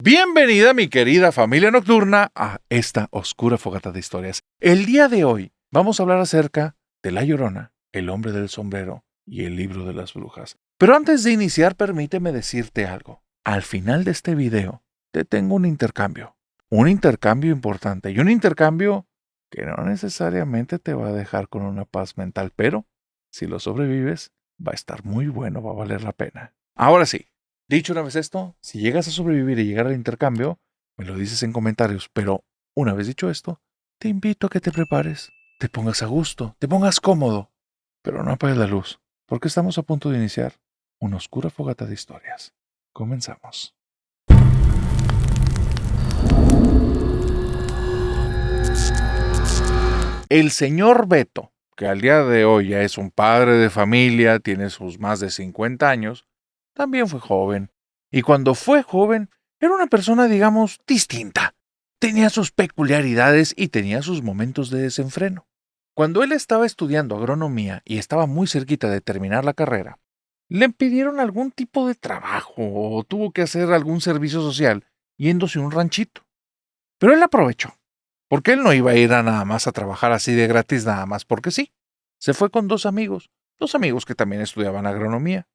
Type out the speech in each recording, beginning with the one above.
Bienvenida, mi querida familia nocturna, a esta oscura fogata de historias. El día de hoy vamos a hablar acerca de La Llorona, El hombre del sombrero y el libro de las brujas. Pero antes de iniciar, permíteme decirte algo. Al final de este video, te tengo un intercambio. Un intercambio importante y un intercambio que no necesariamente te va a dejar con una paz mental, pero si lo sobrevives, va a estar muy bueno, va a valer la pena. Ahora sí. Dicho una vez esto, si llegas a sobrevivir y llegar al intercambio, me lo dices en comentarios, pero una vez dicho esto, te invito a que te prepares, te pongas a gusto, te pongas cómodo, pero no apagues la luz, porque estamos a punto de iniciar una oscura fogata de historias. Comenzamos. El señor Beto, que al día de hoy ya es un padre de familia, tiene sus más de 50 años, también fue joven. Y cuando fue joven, era una persona, digamos, distinta. Tenía sus peculiaridades y tenía sus momentos de desenfreno. Cuando él estaba estudiando agronomía y estaba muy cerquita de terminar la carrera, le pidieron algún tipo de trabajo o tuvo que hacer algún servicio social yéndose a un ranchito. Pero él aprovechó, porque él no iba a ir a nada más a trabajar así de gratis nada más porque sí. Se fue con dos amigos que también estudiaban agronomía.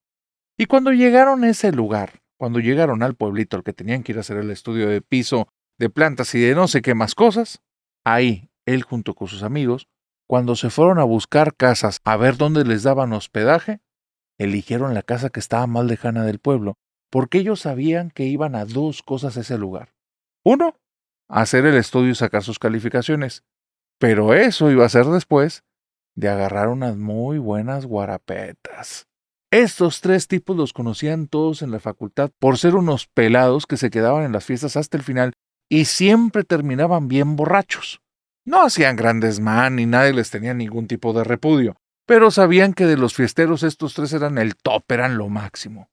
Y cuando llegaron a ese lugar, cuando llegaron al pueblito al que tenían que ir a hacer el estudio de piso, de plantas y de no sé qué más cosas, ahí, él junto con sus amigos, cuando se fueron a buscar casas a ver dónde les daban hospedaje, eligieron la casa que estaba más lejana del pueblo, porque ellos sabían que iban a dos cosas a ese lugar. Uno, hacer el estudio y sacar sus calificaciones, pero eso iba a ser después de agarrar unas muy buenas guarapetas. Estos tres tipos los conocían todos en la facultad por ser unos pelados que se quedaban en las fiestas hasta el final y siempre terminaban bien borrachos. No hacían gran desmán ni nadie les tenía ningún tipo de repudio, pero sabían que de los fiesteros estos tres eran el top, eran lo máximo.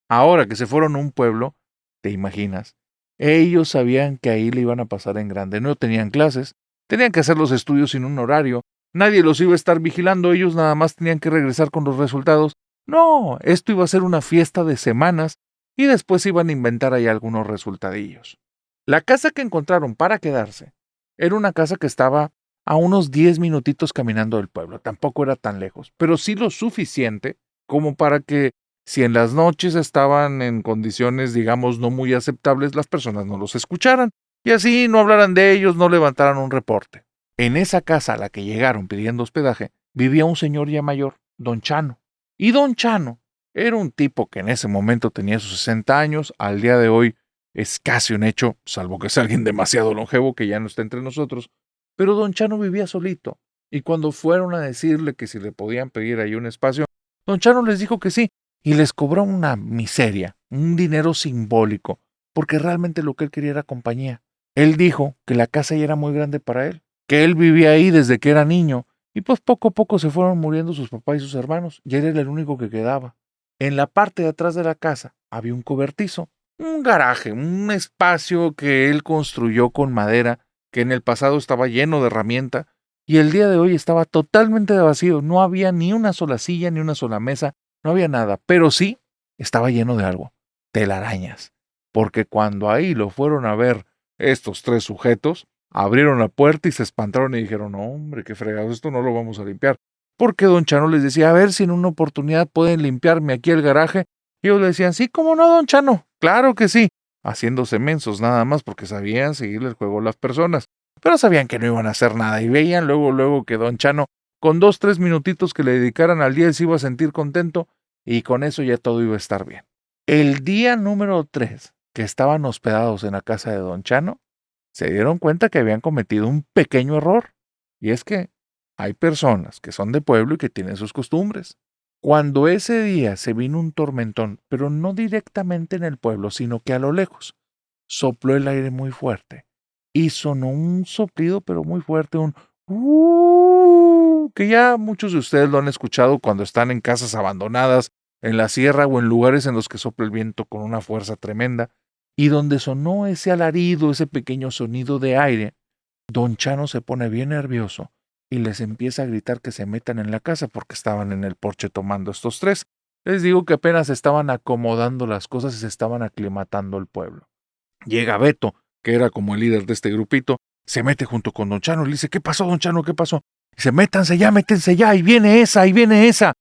Ahora que se fueron a un pueblo, ¿te imaginas? Ellos sabían que ahí le iban a pasar en grande, no tenían clases, tenían que hacer los estudios sin un horario, nadie los iba a estar vigilando, ellos nada más tenían que regresar con los resultados. No, esto iba a ser una fiesta de semanas y después iban a inventar ahí algunos resultadillos. La casa que encontraron para quedarse era una casa que estaba a unos 10 minutitos caminando del pueblo, tampoco era tan lejos, pero sí lo suficiente como para que si en las noches estaban en condiciones, digamos, no muy aceptables, las personas no los escucharan y así no hablaran de ellos, no levantaran un reporte. En esa casa a la que llegaron pidiendo hospedaje vivía un señor ya mayor, don Chano. Y don Chano era un tipo que en ese momento tenía sus 60 años, al día de hoy es casi un hecho, salvo que sea alguien demasiado longevo que ya no está entre nosotros, pero don Chano vivía solito, y cuando fueron a decirle que si le podían pedir ahí un espacio, don Chano les dijo que sí, y les cobró una miseria, un dinero simbólico, porque realmente lo que él quería era compañía. Él dijo que la casa ya era muy grande para él, que él vivía ahí desde que era niño, y pues poco a poco se fueron muriendo sus papás y sus hermanos, y él era el único que quedaba. En la parte de atrás de la casa había un cobertizo, un garaje, un espacio que él construyó con madera, que en el pasado estaba lleno de herramienta, y el día de hoy estaba totalmente vacío, no había ni una sola silla, ni una sola mesa, no había nada, pero sí estaba lleno de algo, telarañas, porque cuando ahí lo fueron a ver estos tres sujetos, abrieron la puerta y se espantaron y dijeron, no, hombre, qué fregados, esto no lo vamos a limpiar. Porque don Chano les decía, a ver si en una oportunidad pueden limpiarme aquí el garaje. Y ellos le decían, sí, ¿cómo no, don Chano? Claro que sí. Haciéndose mensos nada más porque sabían seguirle el juego a las personas. Pero sabían que no iban a hacer nada y veían luego que don Chano, con 2, 3 minutitos que le dedicaran al día, él se iba a sentir contento y con eso ya todo iba a estar bien. El día número 3, que estaban hospedados en la casa de don Chano, se dieron cuenta que habían cometido un pequeño error. Y es que hay personas que son de pueblo y que tienen sus costumbres. Cuando ese día se vino un tormentón, pero no directamente en el pueblo, sino que a lo lejos, sopló el aire muy fuerte y sonó un soplido, pero muy fuerte, un que ya muchos de ustedes lo han escuchado cuando están en casas abandonadas, en la sierra o en lugares en los que sopla el viento con una fuerza tremenda. Y donde sonó ese alarido, ese pequeño sonido de aire, don Chano se pone bien nervioso y les empieza a gritar que se metan en la casa porque estaban en el porche tomando estos tres. Les digo que apenas estaban acomodando las cosas y se estaban aclimatando el pueblo. Llega Beto, que era como el líder de este grupito, se mete junto con don Chano y le dice, ¿qué pasó, don Chano? ¿Qué pasó? Dice, métanse ya, ahí viene esa, ahí viene esa.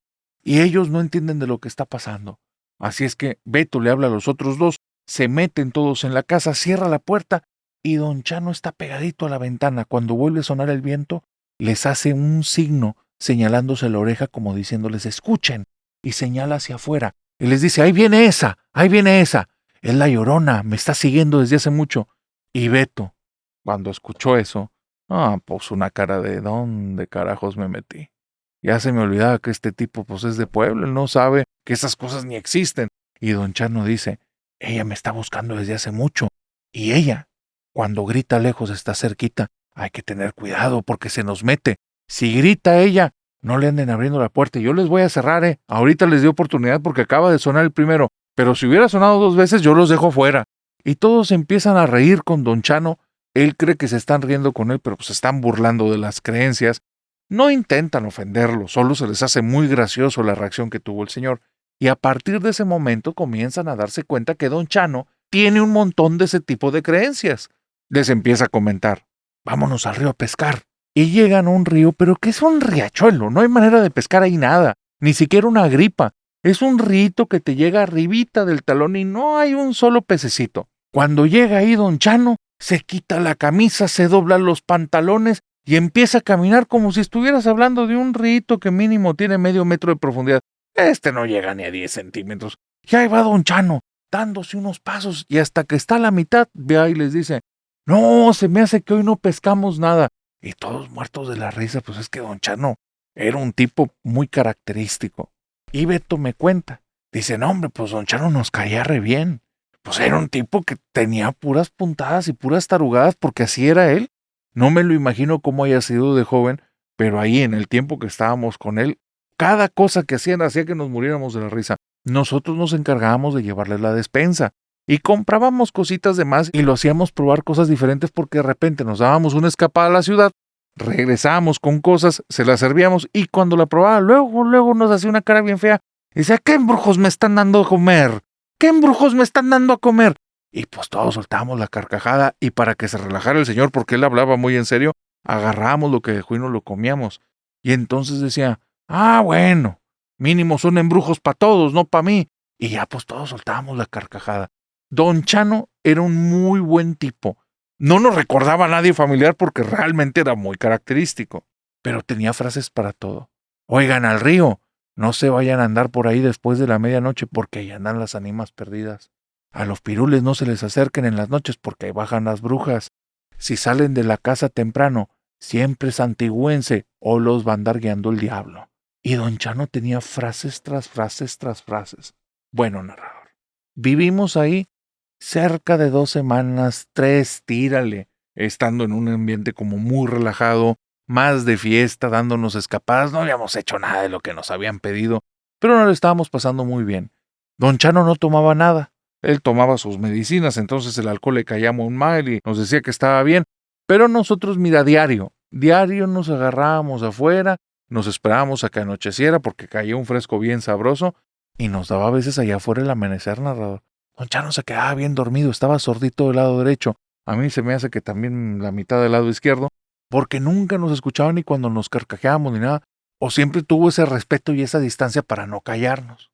Y ellos no entienden de lo que está pasando. Así es que Beto le habla a los otros dos, se meten todos en la casa, cierra la puerta y don Chano está pegadito a la ventana. Cuando vuelve a sonar el viento, les hace un signo señalándose la oreja como diciéndoles, escuchen, y señala hacia afuera. Y les dice, ahí viene esa, ahí viene esa. Es la Llorona, me está siguiendo desde hace mucho. Y Beto, cuando escuchó eso, pues una cara de ¿dónde carajos me metí? Ya se me olvidaba que este tipo pues es de pueblo, él no sabe que esas cosas ni existen. Y don Chano dice, ella me está buscando desde hace mucho. Y ella, cuando grita lejos, está cerquita. Hay que tener cuidado porque se nos mete. Si grita ella, no le anden abriendo la puerta. Yo les voy a cerrar, Ahorita les di oportunidad porque acaba de sonar el primero. Pero si hubiera sonado 2 veces, yo los dejo fuera. Y todos empiezan a reír con don Chano. Él cree que se están riendo con él, pero pues se están burlando de las creencias. No intentan ofenderlo, solo se les hace muy gracioso la reacción que tuvo el señor. Y a partir de ese momento comienzan a darse cuenta que don Chano tiene un montón de ese tipo de creencias. Les empieza a comentar, vámonos al río a pescar. Y llegan a un río, pero que es un riachuelo, no hay manera de pescar ahí nada, ni siquiera una gripa. Es un rito que te llega arribita del talón y no hay un solo pececito. Cuando llega ahí don Chano, se quita la camisa, se dobla los pantalones y empieza a caminar como si estuvieras hablando de un rito que mínimo tiene medio metro de profundidad. Este no llega ni a 10 centímetros. Y ahí va don Chano, dándose unos pasos y hasta que está a la mitad, ve ahí y les dice, no, se me hace que hoy no pescamos nada. Y todos muertos de la risa, pues es que don Chano era un tipo muy característico. Y Beto me cuenta, dice, no hombre, pues don Chano nos caía re bien. Pues era un tipo que tenía puras puntadas y puras tarugadas porque así era él. No me lo imagino cómo haya sido de joven, pero ahí en el tiempo que estábamos con él, cada cosa que hacían hacía que nos muriéramos de la risa. Nosotros nos encargábamos de llevarles la despensa y comprábamos cositas de más y lo hacíamos probar cosas diferentes porque de repente nos dábamos una escapada a la ciudad, regresábamos con cosas, se las servíamos y cuando la probaba, luego nos hacía una cara bien fea y decía, ¿qué embrujos me están dando a comer? ¿Qué embrujos me están dando a comer? Y pues todos soltábamos la carcajada y para que se relajara el señor, porque él hablaba muy en serio, agarrábamos lo que dejó y nos lo comíamos. Y entonces decía, bueno, mínimo son embrujos para todos, no para mí. Y ya pues todos soltábamos la carcajada. Don Chano era un muy buen tipo. No nos recordaba a nadie familiar porque realmente era muy característico, pero tenía frases para todo. Oigan al río, no se vayan a andar por ahí después de la medianoche porque ahí andan las ánimas perdidas. A los pirules no se les acerquen en las noches porque ahí bajan las brujas. Si salen de la casa temprano, siempre santigüense o los va a andar guiando el diablo. Y don Chano tenía frases tras frases tras frases. Bueno, narrador, vivimos ahí cerca de 2 semanas, 3, tírale, estando en un ambiente como muy relajado, más de fiesta, dándonos escapadas. No habíamos hecho nada de lo que nos habían pedido, pero nos lo estábamos pasando muy bien. Don Chano no tomaba nada. Él tomaba sus medicinas, entonces el alcohol le caía muy mal y nos decía que estaba bien. Pero nosotros, mira, diario nos agarrábamos afuera, nos esperábamos a que anocheciera porque caía un fresco bien sabroso y nos daba a veces allá afuera el amanecer, narrador. Don Chano se quedaba bien dormido, estaba sordito del lado derecho. A mí se me hace que también la mitad del lado izquierdo, porque nunca nos escuchaba ni cuando nos carcajeábamos ni nada, o siempre tuvo ese respeto y esa distancia para no callarnos.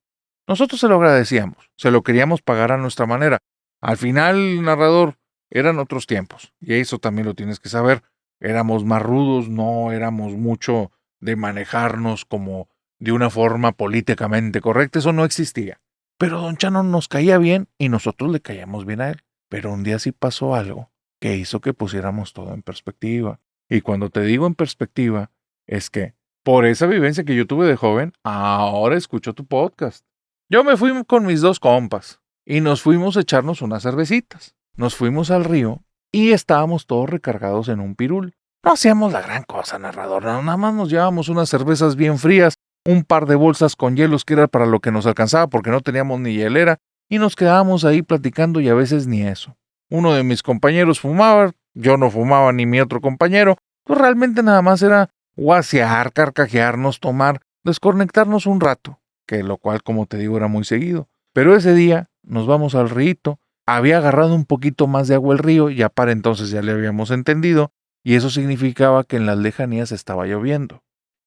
Nosotros se lo agradecíamos, se lo queríamos pagar a nuestra manera. Al final, narrador, eran otros tiempos, y eso también lo tienes que saber. Éramos más rudos, no éramos mucho de manejarnos como de una forma políticamente correcta, eso no existía. Pero don Chano nos caía bien y nosotros le caíamos bien a él. Pero un día sí pasó algo que hizo que pusiéramos todo en perspectiva. Y cuando te digo en perspectiva, es que por esa vivencia que yo tuve de joven, ahora escucho tu podcast. Yo me fui con mis 2 compas y nos fuimos a echarnos unas cervecitas. Nos fuimos al río y estábamos todos recargados en un pirul. No hacíamos la gran cosa, narrador, nada más nos llevábamos unas cervezas bien frías, un par de bolsas con hielos que era para lo que nos alcanzaba porque no teníamos ni hielera, y nos quedábamos ahí platicando y a veces ni eso. Uno de mis compañeros fumaba, yo no fumaba ni mi otro compañero, pues realmente nada más era guasear, carcajearnos, tomar, desconectarnos un rato, que lo cual, como te digo, era muy seguido. Pero ese día nos vamos al rito Había agarrado un poquito más de agua el río, ya para entonces ya le habíamos entendido, y eso significaba que en las lejanías estaba lloviendo.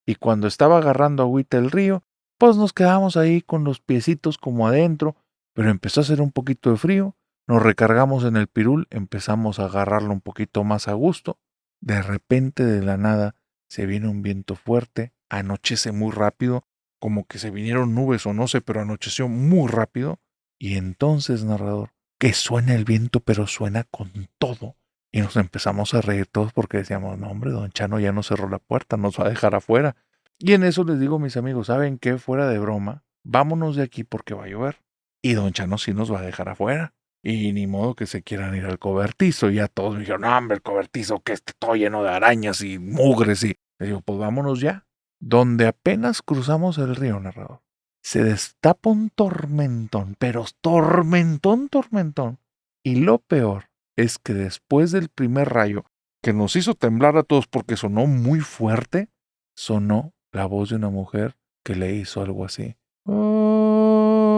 Y cuando estaba agarrando agüita el río, pues nos quedamos ahí con los piecitos como adentro, pero empezó a hacer un poquito de frío, nos recargamos en el pirul, empezamos a agarrarlo un poquito más a gusto. De repente, de la nada, se viene un viento fuerte, anochece muy rápido, como que se vinieron nubes o no sé, pero anocheció muy rápido. Y entonces, narrador, que suena el viento, pero suena con todo. Y nos empezamos a reír todos porque decíamos, no hombre, don Chano ya no cerró la puerta, nos va a dejar afuera. Y en eso les digo a mis amigos, ¿saben qué? Fuera de broma, vámonos de aquí porque va a llover. Y don Chano sí nos va a dejar afuera. Y ni modo que se quieran ir al cobertizo. Y ya todos me dijeron, no hombre, el cobertizo que esté todo lleno de arañas y mugres. Y le digo, pues vámonos ya. Donde apenas cruzamos el río, narrador, se destapa un tormentón, pero tormentón, tormentón. Y lo peor es que después del primer rayo, que nos hizo temblar a todos porque sonó muy fuerte, sonó la voz de una mujer que le hizo algo así. "Oh".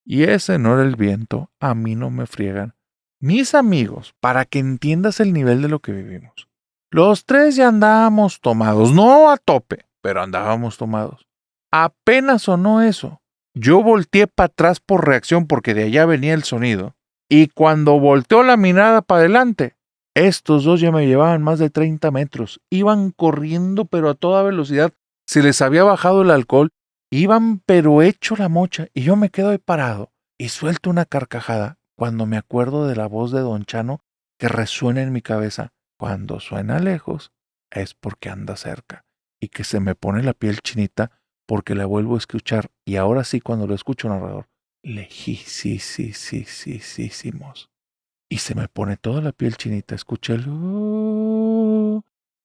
Y ese no era el viento, a mí no me friegan. Mis amigos, para que entiendas el nivel de lo que vivimos. Los tres ya andábamos tomados, no a tope, pero andábamos tomados. Apenas sonó eso. Yo volteé para atrás por reacción porque de allá venía el sonido. Y cuando volteó la mirada para adelante, estos dos ya me llevaban más de 30 metros. Iban corriendo pero a toda velocidad. Se les había bajado el alcohol. Iban pero hecho la mocha. Y yo me quedo ahí parado y suelto una carcajada cuando me acuerdo de la voz de don Chano que resuena en mi cabeza. Cuando suena lejos es porque anda cerca. Y que se me pone la piel chinita porque la vuelvo a escuchar. Y ahora sí, cuando lo escucho, narrador, lejísimos. Y se me pone toda la piel chinita. Escuché el... "Oh",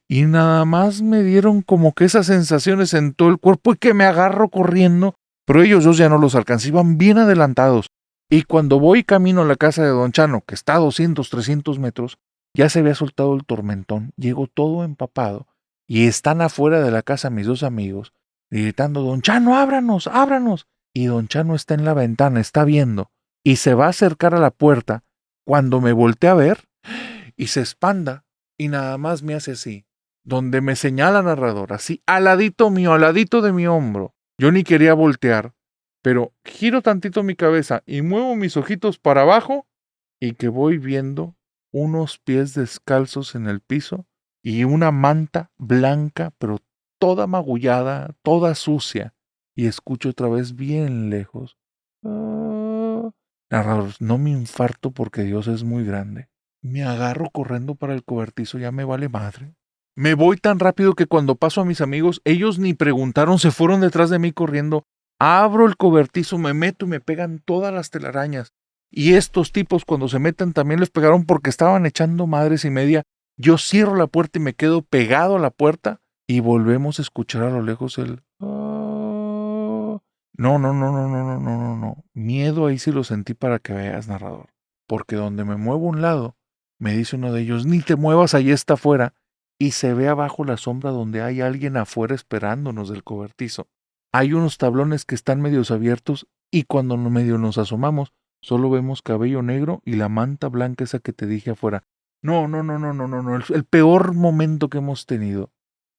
y nada más me dieron como que esas sensaciones en todo el cuerpo y que me agarro corriendo. Pero ellos dos ya no los alcancé, iban bien adelantados. Y cuando voy camino a la casa de don Chano, que está a 200, 300 metros, ya se había soltado el tormentón. Llego todo empapado. Y están afuera de la casa mis dos amigos, gritando, don Chano, ábranos, ábranos. Y don Chano está en la ventana, está viendo. Y se va a acercar a la puerta cuando me volteé a ver y se espanta y nada más me hace así, donde me señala narrador, así, al ladito mío, al ladito de mi hombro. Yo ni quería voltear, pero giro tantito mi cabeza y muevo mis ojitos para abajo y que voy viendo unos pies descalzos en el piso y una manta blanca, pero toda magullada, toda sucia. Y escucho otra vez bien lejos. "Ah". Narrador, no me infarto porque Dios es muy grande. Me agarro corriendo para el cobertizo, ya me vale madre. Me voy tan rápido que cuando paso a mis amigos, ellos ni preguntaron, se fueron detrás de mí corriendo. Abro el cobertizo, me meto y me pegan todas las telarañas. Y estos tipos cuando se meten también les pegaron porque estaban echando madres y media. Yo cierro la puerta y me quedo pegado a la puerta y volvemos a escuchar a lo lejos el... "Ah". No. Miedo ahí sí lo sentí para que veas, narrador. Porque donde me muevo a un lado, me dice uno de ellos, ni te muevas, ahí está afuera. Y se ve abajo la sombra donde hay alguien afuera esperándonos del cobertizo. Hay unos tablones que están medios abiertos y cuando medio nos asomamos, solo vemos cabello negro y la manta blanca esa que te dije afuera. No. El peor momento que hemos tenido.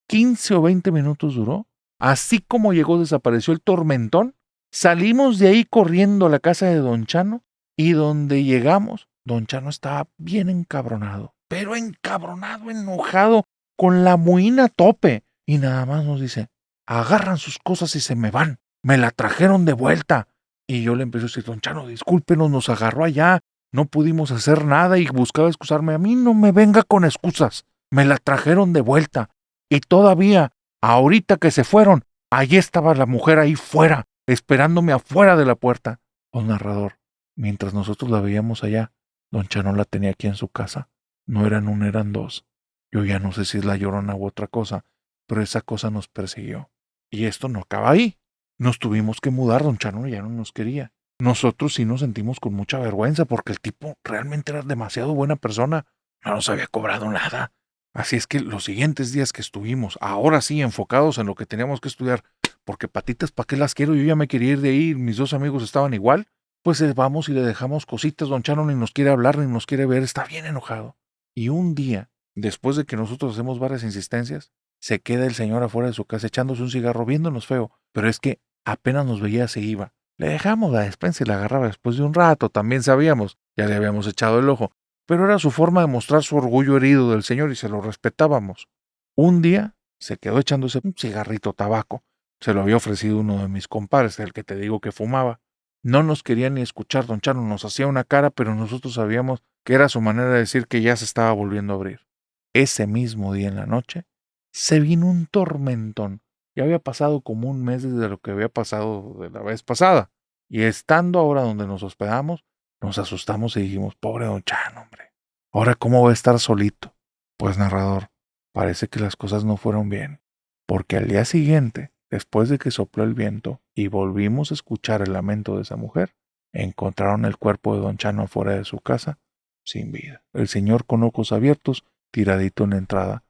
15 o 20 minutos duró. Así como llegó, desapareció el tormentón. Salimos de ahí corriendo a la casa de don Chano y donde llegamos, don Chano estaba bien encabronado, pero encabronado, enojado, con la muina a tope. Y nada más nos dice, agarran sus cosas y se me van. Me la trajeron de vuelta. Y yo le empecé a decir, don Chano, discúlpenos, nos agarró allá. No pudimos hacer nada y buscaba excusarme. A mí no me venga con excusas. Me la trajeron de vuelta. Y todavía, ahorita que se fueron, allí estaba la mujer ahí fuera, esperándome afuera de la puerta. Oh, narrador, mientras nosotros la veíamos allá, don Chano la tenía aquí en su casa. No eran uno, eran dos. Yo ya no sé si es la Llorona u otra cosa, pero esa cosa nos persiguió. Y esto no acaba ahí. Nos tuvimos que mudar, don Chano ya no nos quería. Nosotros sí nos sentimos con mucha vergüenza porque el tipo realmente era demasiado buena persona. No nos había cobrado nada. Así es que los siguientes días que estuvimos, ahora sí enfocados en lo que teníamos que estudiar, porque patitas, ¿para qué las quiero? Yo ya me quería ir de ahí, mis dos amigos estaban igual, pues vamos y le dejamos cositas, don Chano ni nos quiere hablar, ni nos quiere ver, está bien enojado. Y un día, después de que nosotros hacemos varias insistencias, se queda el señor afuera de su casa echándose un cigarro, viéndonos feo, pero es que apenas nos veía se iba. Le dejamos la despensa y la agarraba después de un rato, también sabíamos, ya le habíamos echado el ojo, pero era su forma de mostrar su orgullo herido del señor y se lo respetábamos. Un día se quedó echándose un cigarrito tabaco. Se lo había ofrecido uno de mis compadres, el que te digo que fumaba. No nos quería ni escuchar, don Chano nos hacía una cara, pero nosotros sabíamos que era su manera de decir que ya se estaba volviendo a abrir. Ese mismo día en la noche, se vino un tormentón. Ya había pasado como un mes desde lo que había pasado de la vez pasada. Y estando ahora donde nos hospedamos, nos asustamos y dijimos, pobre don Chano, hombre. Ahora, ¿cómo va a estar solito? Pues, narrador, parece que las cosas no fueron bien. Porque al día siguiente, después de que sopló el viento y volvimos a escuchar el lamento de esa mujer, encontraron el cuerpo de don Chano afuera de su casa, sin vida. El señor con ojos abiertos, tiradito en la entrada.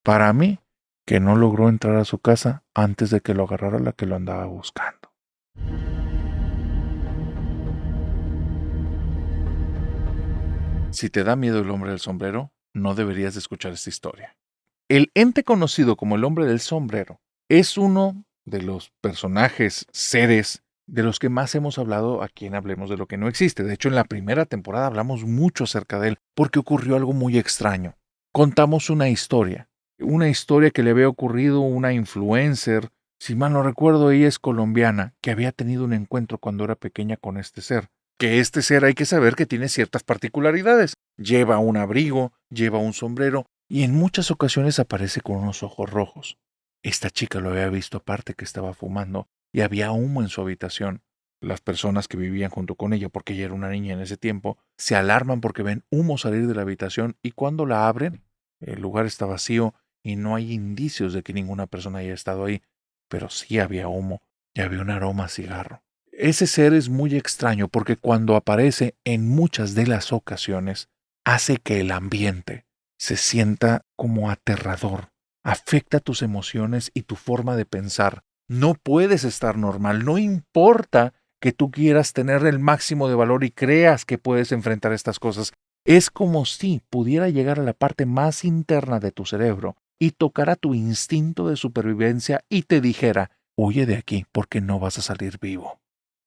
Para mí, que no logró entrar a su casa antes de que lo agarrara la que lo andaba buscando. Si te da miedo el hombre del sombrero, no deberías de escuchar esta historia. El ente conocido como el hombre del sombrero es uno de los personajes, seres, de los que más hemos hablado aquí en Hablemos de lo que no existe. De hecho, en la primera temporada hablamos mucho acerca de él, porque ocurrió algo muy extraño. Contamos una historia que le había ocurrido a una influencer, si mal no recuerdo, ella es colombiana, que había tenido un encuentro cuando era pequeña con este ser. Que este ser hay que saber que tiene ciertas particularidades. Lleva un abrigo, lleva un sombrero y en muchas ocasiones aparece con unos ojos rojos. Esta chica lo había visto aparte que estaba fumando y había humo en su habitación. Las personas que vivían junto con ella, porque ella era una niña en ese tiempo, se alarman porque ven humo salir de la habitación y cuando la abren, el lugar está vacío y no hay indicios de que ninguna persona haya estado ahí, pero sí había humo y había un aroma a cigarro. Ese ser es muy extraño porque cuando aparece en muchas de las ocasiones hace que el ambiente se sienta como aterrador, afecta tus emociones y tu forma de pensar. No puedes estar normal, no importa que tú quieras tener el máximo de valor y creas que puedes enfrentar estas cosas. Es como si pudiera llegar a la parte más interna de tu cerebro y tocara tu instinto de supervivencia y te dijera, huye de aquí porque no vas a salir vivo.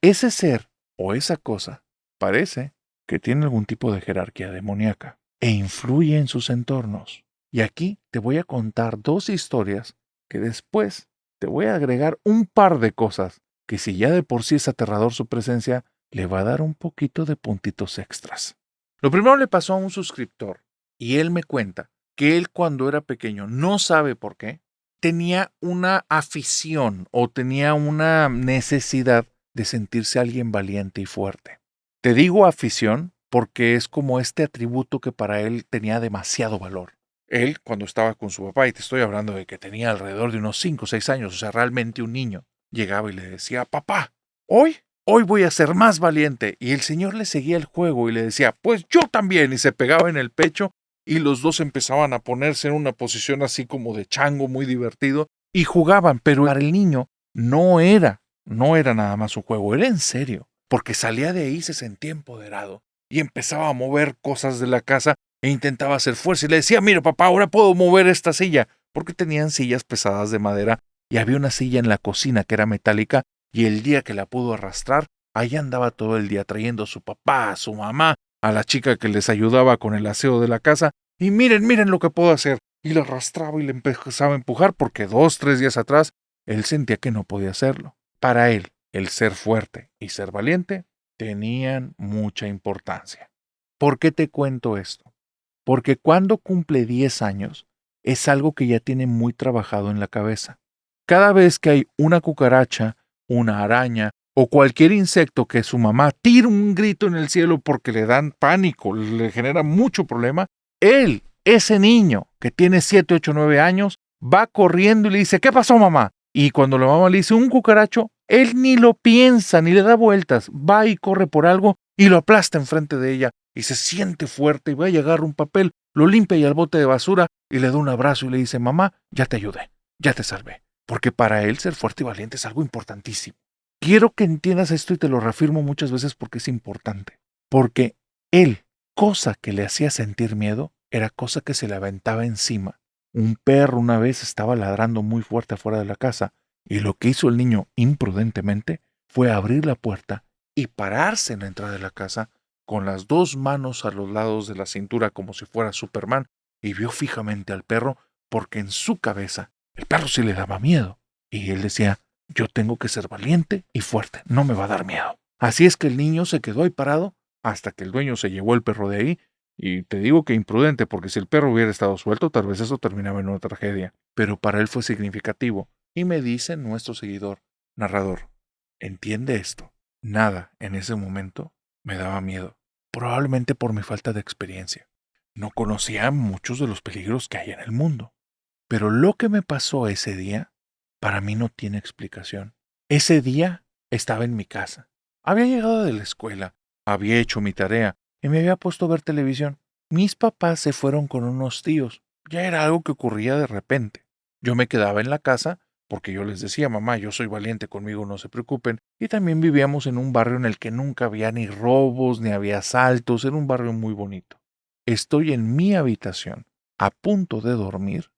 Ese ser o esa cosa parece que tiene algún tipo de jerarquía demoníaca e influye en sus entornos. Y aquí te voy a contar dos historias que después te voy a agregar un par de cosas que si ya de por sí es aterrador su presencia, le va a dar un poquito de puntitos extras. Lo primero le pasó a un suscriptor y él me cuenta que él cuando era pequeño, no sabe por qué, tenía una afición o tenía una necesidad de sentirse alguien valiente y fuerte. Te digo afición porque es como este atributo que para él tenía demasiado valor. Él, cuando estaba con su papá, y te estoy hablando de que tenía alrededor de unos 5 o 6 años, o sea, realmente un niño, llegaba y le decía, papá, hoy voy a ser más valiente. Y el señor le seguía el juego y le decía, pues yo también, y se pegaba en el pecho y los dos empezaban a ponerse en una posición así como de chango muy divertido y jugaban, pero para el niño no era nada más un juego, era en serio, porque salía de ahí y se sentía empoderado y empezaba a mover cosas de la casa e intentaba hacer fuerza y le decía, mira papá, ahora puedo mover esta silla, porque tenían sillas pesadas de madera y había una silla en la cocina que era metálica y el día que la pudo arrastrar, ahí andaba todo el día trayendo a su papá, a su mamá, a la chica que les ayudaba con el aseo de la casa y miren lo que puedo hacer. Y le arrastraba y le empezaba a empujar porque 2, 3 días atrás él sentía que no podía hacerlo. Para él, el ser fuerte y ser valiente tenían mucha importancia. ¿Por qué te cuento esto? Porque cuando cumple 10 años, es algo que ya tiene muy trabajado en la cabeza. Cada vez que hay una cucaracha, una araña o cualquier insecto que su mamá tira un grito en el cielo porque le dan pánico, le genera mucho problema, él, ese niño que tiene 7, 8, 9 años, va corriendo y le dice, ¿qué pasó mamá? Y cuando la mamá le dice un cucaracho, él ni lo piensa, ni le da vueltas, va y corre por algo y lo aplasta enfrente de ella y se siente fuerte y va y agarra un papel, lo limpia y al bote de basura y le da un abrazo y le dice, mamá, ya te ayudé, ya te salvé. Porque para él ser fuerte y valiente es algo importantísimo. Quiero que entiendas esto y te lo reafirmo muchas veces porque es importante. Porque él, cosa que le hacía sentir miedo, era cosa que se le aventaba encima. Un perro una vez estaba ladrando muy fuerte afuera de la casa y lo que hizo el niño imprudentemente fue abrir la puerta y pararse en la entrada de la casa con las dos manos a los lados de la cintura como si fuera Superman y vio fijamente al perro porque en su cabeza el perro sí le daba miedo y él decía, yo tengo que ser valiente y fuerte, no me va a dar miedo. Así es que el niño se quedó ahí parado hasta que el dueño se llevó el perro de ahí. Y te digo que imprudente, porque si el perro hubiera estado suelto, tal vez eso terminaba en una tragedia. Pero para él fue significativo. Y me dice nuestro seguidor, narrador, entiende esto. Nada en ese momento me daba miedo. Probablemente por mi falta de experiencia. No conocía muchos de los peligros que hay en el mundo. Pero lo que me pasó ese día, para mí no tiene explicación. Ese día estaba en mi casa. Había llegado de la escuela, había hecho mi tarea y me había puesto a ver televisión. Mis papás se fueron con unos tíos. Ya era algo que ocurría de repente. Yo me quedaba en la casa porque yo les decía, mamá, yo soy valiente, conmigo no se preocupen. Y también vivíamos en un barrio en el que nunca había ni robos, ni había asaltos, era un barrio muy bonito. Estoy en mi habitación, a punto de dormir,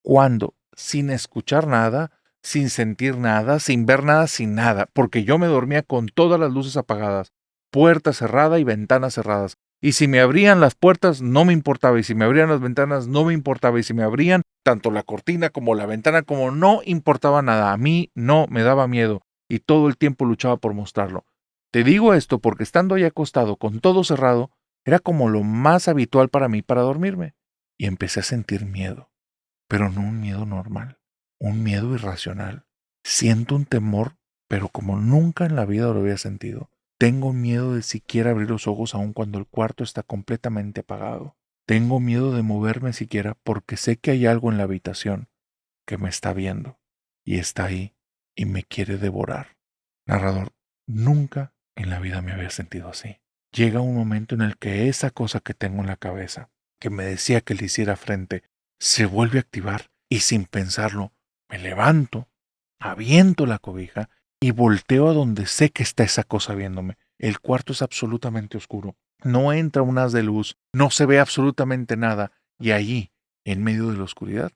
cuando, sin escuchar nada, sin sentir nada, sin ver nada, sin nada, porque yo me dormía con todas las luces apagadas, puerta cerrada y ventanas cerradas. Y si me abrían las puertas no me importaba, y si me abrían las ventanas no me importaba, y si me abrían tanto la cortina como la ventana como no importaba nada, a mí no me daba miedo, y todo el tiempo luchaba por mostrarlo. Te digo esto porque estando ahí acostado con todo cerrado, era como lo más habitual para mí para dormirme, y empecé a sentir miedo, pero no un miedo normal, un miedo irracional. Siento un temor, pero como nunca en la vida lo había sentido. Tengo miedo de siquiera abrir los ojos aun cuando el cuarto está completamente apagado. Tengo miedo de moverme siquiera porque sé que hay algo en la habitación que me está viendo y está ahí y me quiere devorar. Narrador, nunca en la vida me había sentido así. Llega un momento en el que esa cosa que tengo en la cabeza, que me decía que le hiciera frente, se vuelve a activar y sin pensarlo, me levanto, aviento la cobija y volteo a donde sé que está esa cosa viéndome. El cuarto es absolutamente oscuro. No entra un haz de luz, no se ve absolutamente nada y allí, en medio de la oscuridad,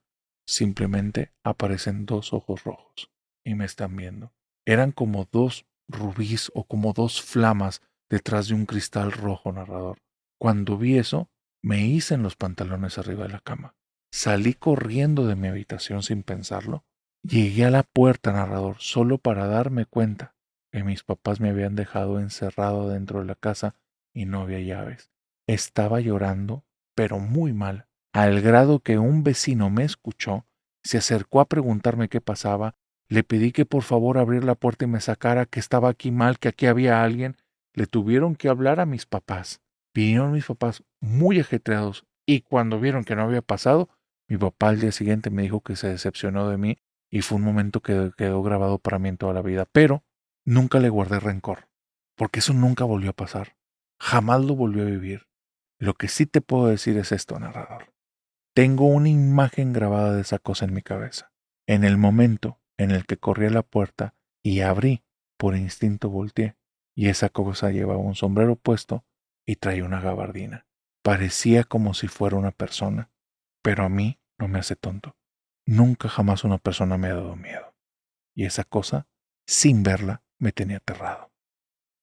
simplemente aparecen dos ojos rojos y me están viendo. Eran como dos rubíes o como dos flamas detrás de un cristal rojo, narrador. Cuando vi eso, me hice en los pantalones arriba de la cama. Salí corriendo de mi habitación sin pensarlo. Llegué a la puerta, narrador, solo para darme cuenta que mis papás me habían dejado encerrado dentro de la casa y no había llaves. Estaba llorando, pero muy mal, al grado que un vecino me escuchó, se acercó a preguntarme qué pasaba. Le pedí que por favor abriera la puerta y me sacara, que estaba aquí mal, que aquí había alguien. Le tuvieron que hablar a mis papás. Vinieron mis papás muy ajetreados y cuando vieron que no había pasado, mi papá al día siguiente me dijo que se decepcionó de mí y fue un momento que quedó grabado para mí en toda la vida. Pero nunca le guardé rencor, porque eso nunca volvió a pasar. Jamás lo volvió a vivir. Lo que sí te puedo decir es esto, narrador. Tengo una imagen grabada de esa cosa en mi cabeza. En el momento en el que corrí a la puerta y abrí, por instinto volteé, y esa cosa llevaba un sombrero puesto y traía una gabardina. Parecía como si fuera una persona, pero a mí no me hace tonto. Nunca jamás una persona me ha dado miedo. Y esa cosa, sin verla, me tenía aterrado.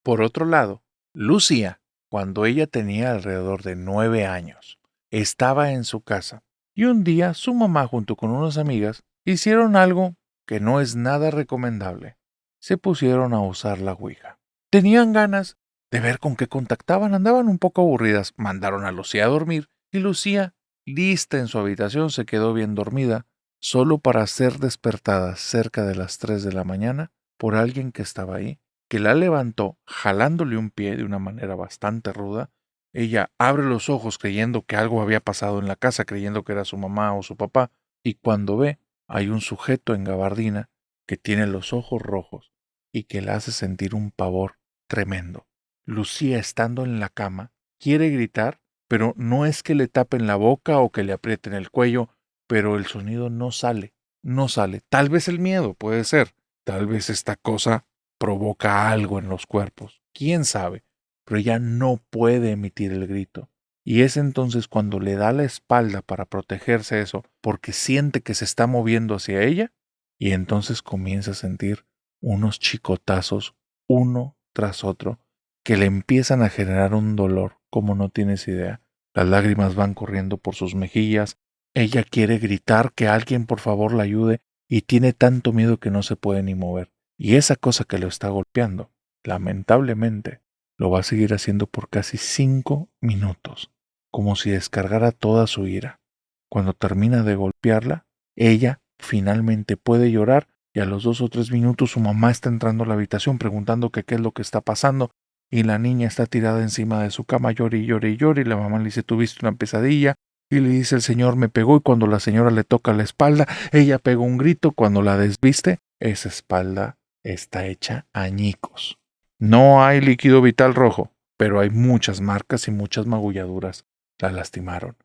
Por otro lado, Lucía, cuando ella tenía alrededor de 9 años, estaba en su casa y un día su mamá junto con unas amigas hicieron algo que no es nada recomendable. Se pusieron a usar la ouija. Tenían ganas de ver con qué contactaban, andaban un poco aburridas, mandaron a Lucía a dormir y Lucía, lista en su habitación, se quedó bien dormida, solo para ser despertada cerca de las 3 de la mañana por alguien que estaba ahí, que la levantó jalándole un pie de una manera bastante ruda. Ella abre los ojos creyendo que algo había pasado en la casa, creyendo que era su mamá o su papá, y cuando ve, hay un sujeto en gabardina que tiene los ojos rojos y que la hace sentir un pavor tremendo. Lucía, estando en la cama, quiere gritar, pero no es que le tapen la boca o que le aprieten el cuello, pero el sonido no sale, no sale. Tal vez el miedo, puede ser. Tal vez esta cosa provoca algo en los cuerpos. ¿Quién sabe? Pero ella no puede emitir el grito. Y es entonces cuando le da la espalda para protegerse eso, porque siente que se está moviendo hacia ella, y entonces comienza a sentir unos chicotazos uno tras otro que le empiezan a generar un dolor como no tienes idea. Las lágrimas van corriendo por sus mejillas. Ella quiere gritar que alguien por favor la ayude y tiene tanto miedo que no se puede ni mover. Y esa cosa que lo está golpeando, lamentablemente, lo va a seguir haciendo por casi 5 minutos, como si descargara toda su ira. Cuando termina de golpearla, ella finalmente puede llorar y a los 2 o 3 minutos su mamá está entrando a la habitación preguntando que qué es lo que está pasando y la niña está tirada encima de su cama, llora y llora y llora y la mamá le dice, ¿tuviste una pesadilla? Y le dice, el señor me pegó y cuando la señora le toca la espalda, ella pega un grito, cuando la desviste, esa espalda está hecha añicos. No hay líquido vital rojo, pero hay muchas marcas y muchas magulladuras. La lastimaron.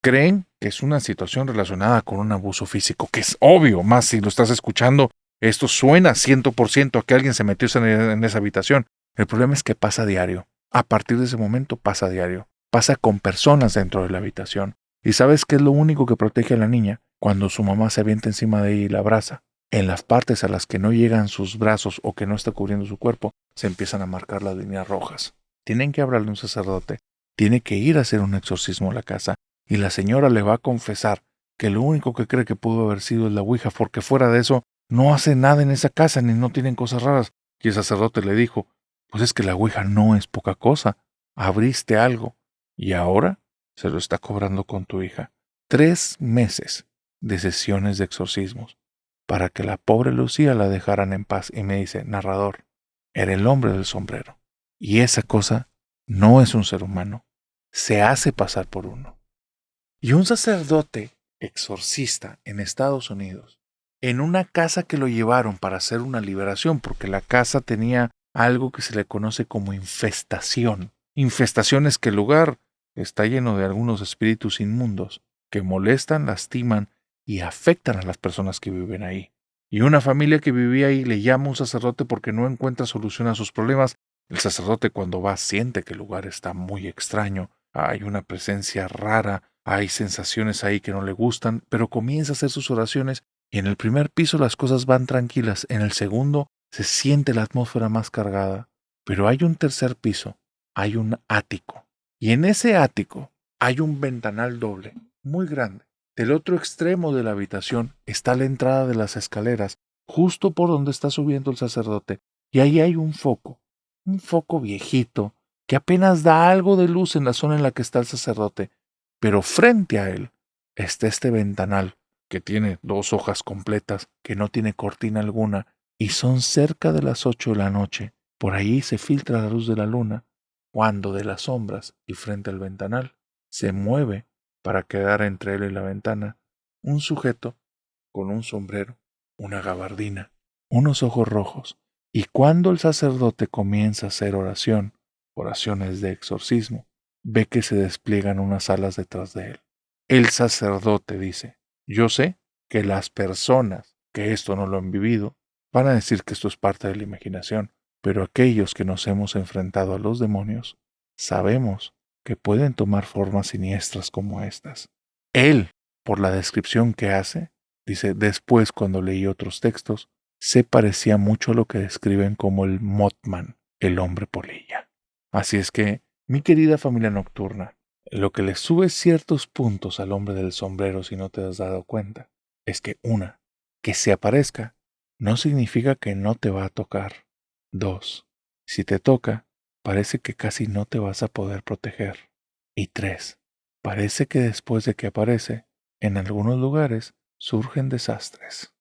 Creen que es una situación relacionada con un abuso físico, que es obvio, más si lo estás escuchando, esto suena 100% a que alguien se metió en esa habitación. El problema es que pasa diario. A partir de ese momento pasa diario. Pasa con personas dentro de la habitación. ¿Y sabes qué es lo único que protege a la niña? Cuando su mamá se avienta encima de ella y la abraza. En las partes a las que no llegan sus brazos o que no está cubriendo su cuerpo, se empiezan a marcar las líneas rojas. Tienen que hablarle a un sacerdote. Tiene que ir a hacer un exorcismo a la casa. Y la señora le va a confesar que lo único que cree que pudo haber sido es la ouija, porque fuera de eso no hace nada en esa casa ni no tienen cosas raras. Y el sacerdote le dijo, pues es que la ouija no es poca cosa. Abriste algo. Y ahora se lo está cobrando con tu hija. 3 meses de sesiones de exorcismos para que la pobre Lucía la dejaran en paz. Y me dice, narrador, era el hombre del sombrero. Y esa cosa no es un ser humano. Se hace pasar por uno. Y un sacerdote exorcista en Estados Unidos, en una casa que lo llevaron para hacer una liberación, porque la casa tenía algo que se le conoce como infestación. Infestación es que el lugar está lleno de algunos espíritus inmundos que molestan, lastiman y afectan a las personas que viven ahí. Y una familia que vivía ahí le llama a un sacerdote porque no encuentra solución a sus problemas. El sacerdote cuando va siente que el lugar está muy extraño, hay una presencia rara, hay sensaciones ahí que no le gustan, pero comienza a hacer sus oraciones y en el primer piso las cosas van tranquilas, en el segundo se siente la atmósfera más cargada, pero hay un tercer piso, hay un ático, y en ese ático hay un ventanal doble, muy grande. Del otro extremo de la habitación está la entrada de las escaleras, justo por donde está subiendo el sacerdote, y ahí hay un foco viejito, que apenas da algo de luz en la zona en la que está el sacerdote, pero frente a él está este ventanal que tiene 2 hojas completas, que no tiene cortina alguna, y son cerca de las 8 de la noche. Por ahí se filtra la luz de la luna, cuando de las sombras y frente al ventanal se mueve para quedar entre él y la ventana un sujeto con un sombrero, una gabardina, unos ojos rojos, y cuando el sacerdote comienza a hacer oraciones de exorcismo, ve que se despliegan unas alas detrás de él. El sacerdote dice, yo sé que las personas que esto no lo han vivido van a decir que esto es parte de la imaginación, pero aquellos que nos hemos enfrentado a los demonios sabemos que pueden tomar formas siniestras como estas. Él, por la descripción que hace, dice, después cuando leí otros textos, se parecía mucho a lo que describen como el Mothman, el hombre polilla. Así es que, mi querida familia nocturna, lo que le sube ciertos puntos al hombre del sombrero si no te has dado cuenta, es que que se aparezca, no significa que no te va a tocar. 2, si te toca, parece que casi no te vas a poder proteger. Y 3, parece que después de que aparece, en algunos lugares surgen desastres.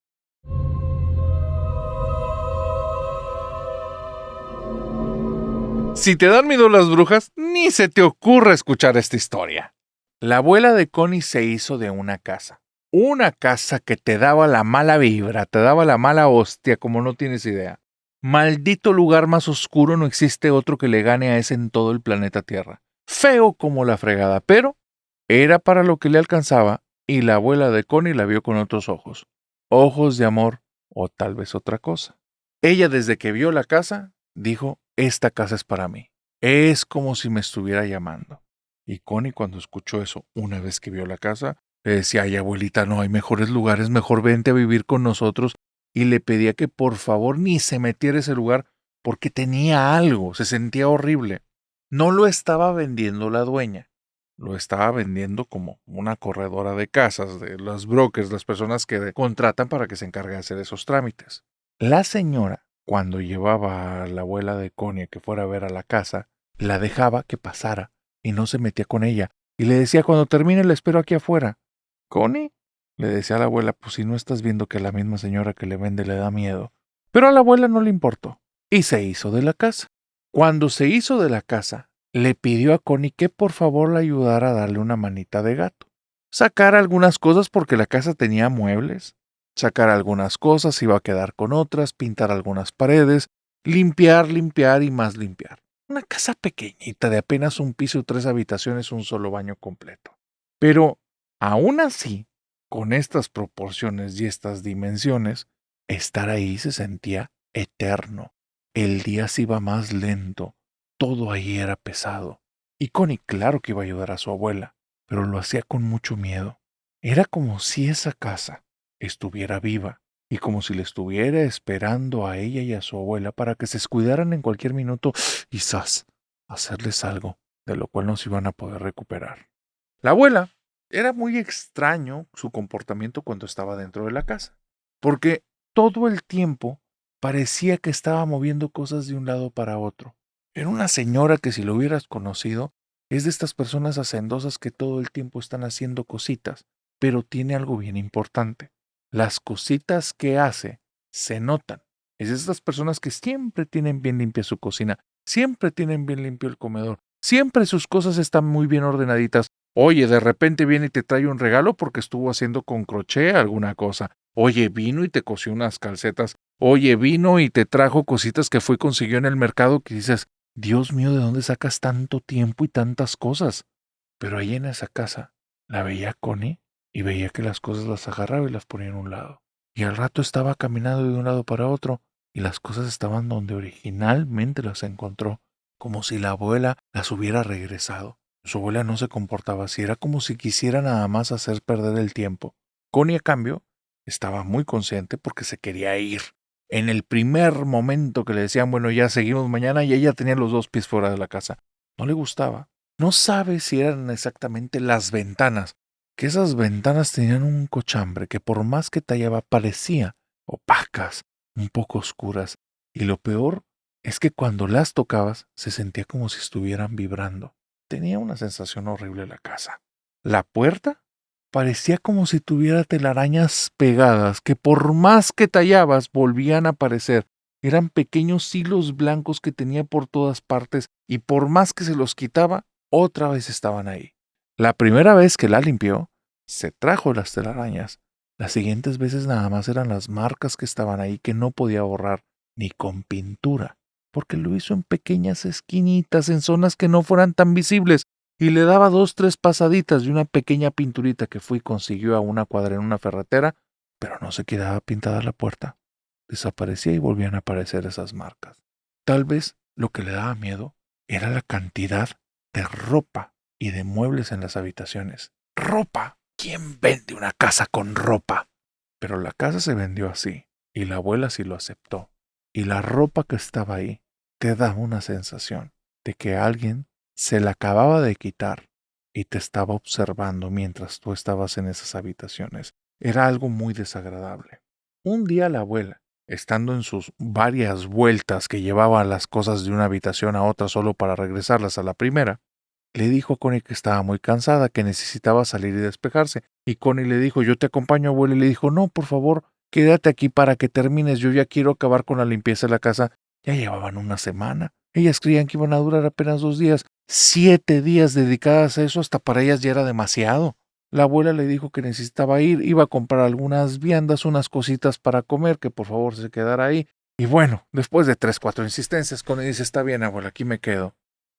Si te dan miedo las brujas, ni se te ocurra escuchar esta historia. La abuela de Connie se hizo de una casa. Una casa que te daba la mala vibra, te daba la mala hostia, como no tienes idea. Maldito lugar más oscuro, no existe otro que le gane a ese en todo el planeta Tierra. Feo como la fregada, pero era para lo que le alcanzaba y la abuela de Connie la vio con otros ojos. Ojos de amor o tal vez otra cosa. Ella desde que vio la casa, dijo, esta casa es para mí. Es como si me estuviera llamando. Y Connie cuando escuchó eso, una vez que vio la casa, le decía, ay abuelita, no hay mejores lugares, mejor vente a vivir con nosotros. Y le pedía que por favor ni se metiera a ese lugar porque tenía algo, se sentía horrible. No lo estaba vendiendo la dueña, lo estaba vendiendo como una corredora de casas, de los brokers, las personas que contratan para que se encargue de hacer esos trámites. La señora, cuando llevaba a la abuela de Connie que fuera a ver a la casa, la dejaba que pasara y no se metía con ella. Y le decía, cuando termine le espero aquí afuera. ¿Connie? Le decía a la abuela, pues si no estás viendo que la misma señora que le vende le da miedo. Pero a la abuela no le importó y se hizo de la casa. Cuando se hizo de la casa, le pidió a Connie que por favor la ayudara a darle una manita de gato. Sacar algunas cosas porque la casa tenía muebles. Sacar algunas cosas, iba a quedar con otras, pintar algunas paredes, limpiar, limpiar y más limpiar. Una casa pequeñita de apenas un piso y 3 habitaciones, un solo baño completo. Pero, aún así, con estas proporciones y estas dimensiones, estar ahí se sentía eterno. El día se iba más lento, todo ahí era pesado. Y Connie claro que iba a ayudar a su abuela, pero lo hacía con mucho miedo. Era como si esa casa estuviera viva y como si le estuviera esperando a ella y a su abuela para que se descuidaran en cualquier minuto y ¡zas! Hacerles algo, de lo cual no se iban a poder recuperar. La abuela era muy extraño su comportamiento cuando estaba dentro de la casa, porque todo el tiempo parecía que estaba moviendo cosas de un lado para otro. Era una señora que si lo hubieras conocido, es de estas personas hacendosas que todo el tiempo están haciendo cositas, pero tiene algo bien importante. Las cositas que hace se notan. Es de estas personas que siempre tienen bien limpia su cocina, siempre tienen bien limpio el comedor, siempre sus cosas están muy bien ordenaditas. Oye, de repente viene y te trae un regalo porque estuvo haciendo con crochet alguna cosa. Oye, vino y te cosió unas calcetas. Oye, vino y te trajo cositas que fue y consiguió en el mercado que dices, Dios mío, ¿de dónde sacas tanto tiempo y tantas cosas? Pero ahí en esa casa la veía Connie y veía que las cosas las agarraba y las ponía en un lado. Y al rato estaba caminando de un lado para otro y las cosas estaban donde originalmente las encontró, como si la abuela las hubiera regresado. Su abuela no se comportaba así, era como si quisiera nada más hacer perder el tiempo. Connie, a cambio, estaba muy consciente porque se quería ir. En el primer momento que le decían, bueno, ya seguimos mañana, y ella tenía los 2 pies fuera de la casa. No le gustaba. No sabe si eran exactamente las ventanas, que esas ventanas tenían un cochambre que por más que tallaba parecía opacas, un poco oscuras. Y lo peor es que cuando las tocabas se sentía como si estuvieran vibrando. Tenía una sensación horrible la casa. La puerta parecía como si tuviera telarañas pegadas que por más que tallabas volvían a aparecer. Eran pequeños hilos blancos que tenía por todas partes y por más que se los quitaba, otra vez estaban ahí. La primera vez que la limpió, se trajo las telarañas. Las siguientes veces nada más eran las marcas que estaban ahí que no podía borrar ni con pintura, porque lo hizo en pequeñas esquinitas, en zonas que no fueran tan visibles, y le daba 2, 3 pasaditas de una pequeña pinturita que fue y consiguió a una cuadra en una ferretera, pero no se quedaba pintada la puerta. Desaparecía y volvían a aparecer esas marcas. Tal vez lo que le daba miedo era la cantidad de ropa y de muebles en las habitaciones. ¡Ropa! ¿Quién vende una casa con ropa? Pero la casa se vendió así, y la abuela sí lo aceptó. Y la ropa que estaba ahí te daba una sensación de que alguien se la acababa de quitar y te estaba observando mientras tú estabas en esas habitaciones. Era algo muy desagradable. Un día la abuela, estando en sus varias vueltas que llevaba las cosas de una habitación a otra solo para regresarlas a la primera, le dijo a Connie que estaba muy cansada, que necesitaba salir y despejarse. Y Connie le dijo, yo te acompaño, abuela. Y le dijo, no, por favor, quédate aquí para que termines. Yo ya quiero acabar con la limpieza de la casa. Ya llevaban una semana. Ellas creían que iban a durar apenas 2 días. 7 días dedicadas a eso, hasta para ellas ya era demasiado. La abuela le dijo que necesitaba ir, iba a comprar algunas viandas, unas cositas para comer, que por favor se quedara ahí. Y bueno, después de 3, 4 insistencias, Connie dice, está bien, abuela, aquí me quedo.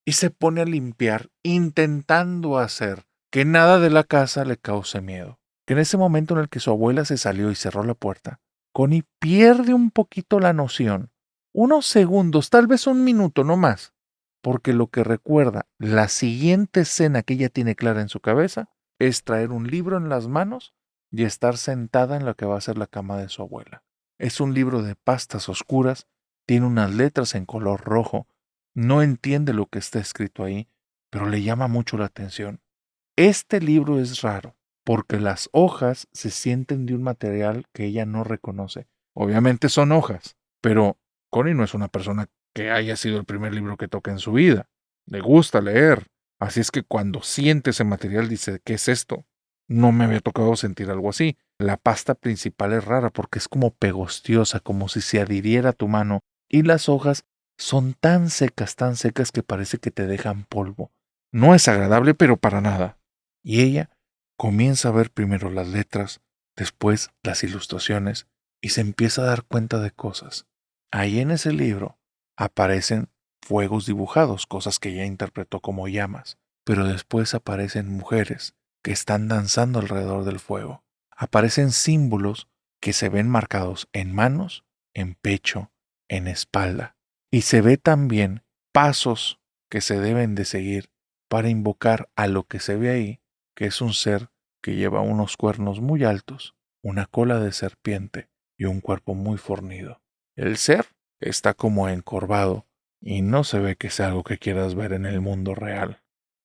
Y se pone a limpiar, intentando hacer que nada de la casa le cause miedo. Que en ese momento en el que su abuela se salió y cerró la puerta, Connie pierde un poquito la noción unos segundos, tal vez un minuto, no más, porque lo que recuerda la siguiente escena que ella tiene clara en su cabeza es traer un libro en las manos y estar sentada en lo que va a ser la cama de su abuela. Es un libro de pastas oscuras, tiene unas letras en color rojo, no entiende lo que está escrito ahí, pero le llama mucho la atención. Este libro es raro, porque las hojas se sienten de un material que ella no reconoce. Obviamente son hojas, pero Connie no es una persona que haya sido el primer libro que toca en su vida. Le gusta leer. Así es que cuando siente ese material dice, ¿qué es esto? No me había tocado sentir algo así. La pasta principal es rara porque es como pegostiosa, como si se adhiriera a tu mano, y las hojas son tan secas que parece que te dejan polvo. No es agradable, pero para nada. Y ella comienza a ver primero las letras, después las ilustraciones, y se empieza a dar cuenta de cosas. Ahí en ese libro aparecen fuegos dibujados, cosas que ella interpretó como llamas, pero después aparecen mujeres que están danzando alrededor del fuego. Aparecen símbolos que se ven marcados en manos, en pecho, en espalda, y se ve también pasos que se deben de seguir para invocar a lo que se ve ahí, que es un ser que lleva unos cuernos muy altos, una cola de serpiente y un cuerpo muy fornido. El ser está como encorvado y no se ve que sea algo que quieras ver en el mundo real.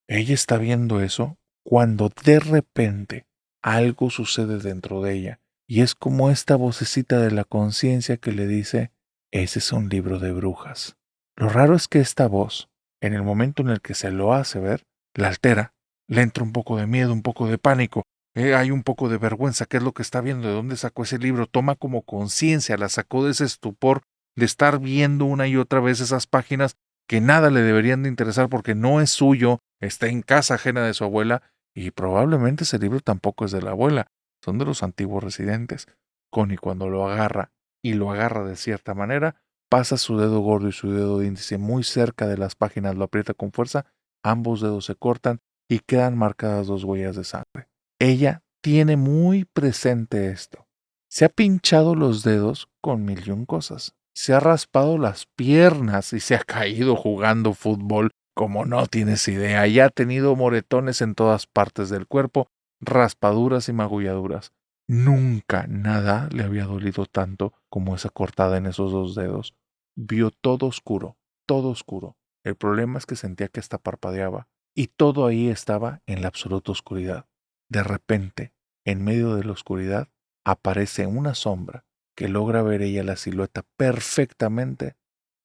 Ella está viendo eso cuando de repente algo sucede dentro de ella y es como esta vocecita de la conciencia que le dice, ese es un libro de brujas. Lo raro es que esta voz, en el momento en el que se lo hace ver, la altera, le entra un poco de miedo, un poco de pánico, hay un poco de vergüenza, ¿qué es lo que está viendo? ¿De dónde sacó ese libro? Toma como conciencia, la sacó de ese estupor de estar viendo una y otra vez esas páginas que nada le deberían de interesar porque no es suyo, está en casa ajena de su abuela y probablemente ese libro tampoco es de la abuela, son de los antiguos residentes. Connie cuando lo agarra y lo agarra de cierta manera, pasa su dedo gordo y su dedo índice muy cerca de las páginas, lo aprieta con fuerza, ambos dedos se cortan y quedan marcadas dos huellas de sangre. Ella tiene muy presente esto. Se ha pinchado los dedos con mil y un cosas. Se ha raspado las piernas y se ha caído jugando fútbol como no tienes idea. Ya ha tenido moretones en todas partes del cuerpo, raspaduras y magulladuras. Nunca nada le había dolido tanto como esa cortada en esos dos dedos. Vio todo oscuro, todo oscuro. El problema es que sentía que hasta parpadeaba y todo ahí estaba en la absoluta oscuridad. De repente, en medio de la oscuridad, aparece una sombra que logra ver ella la silueta perfectamente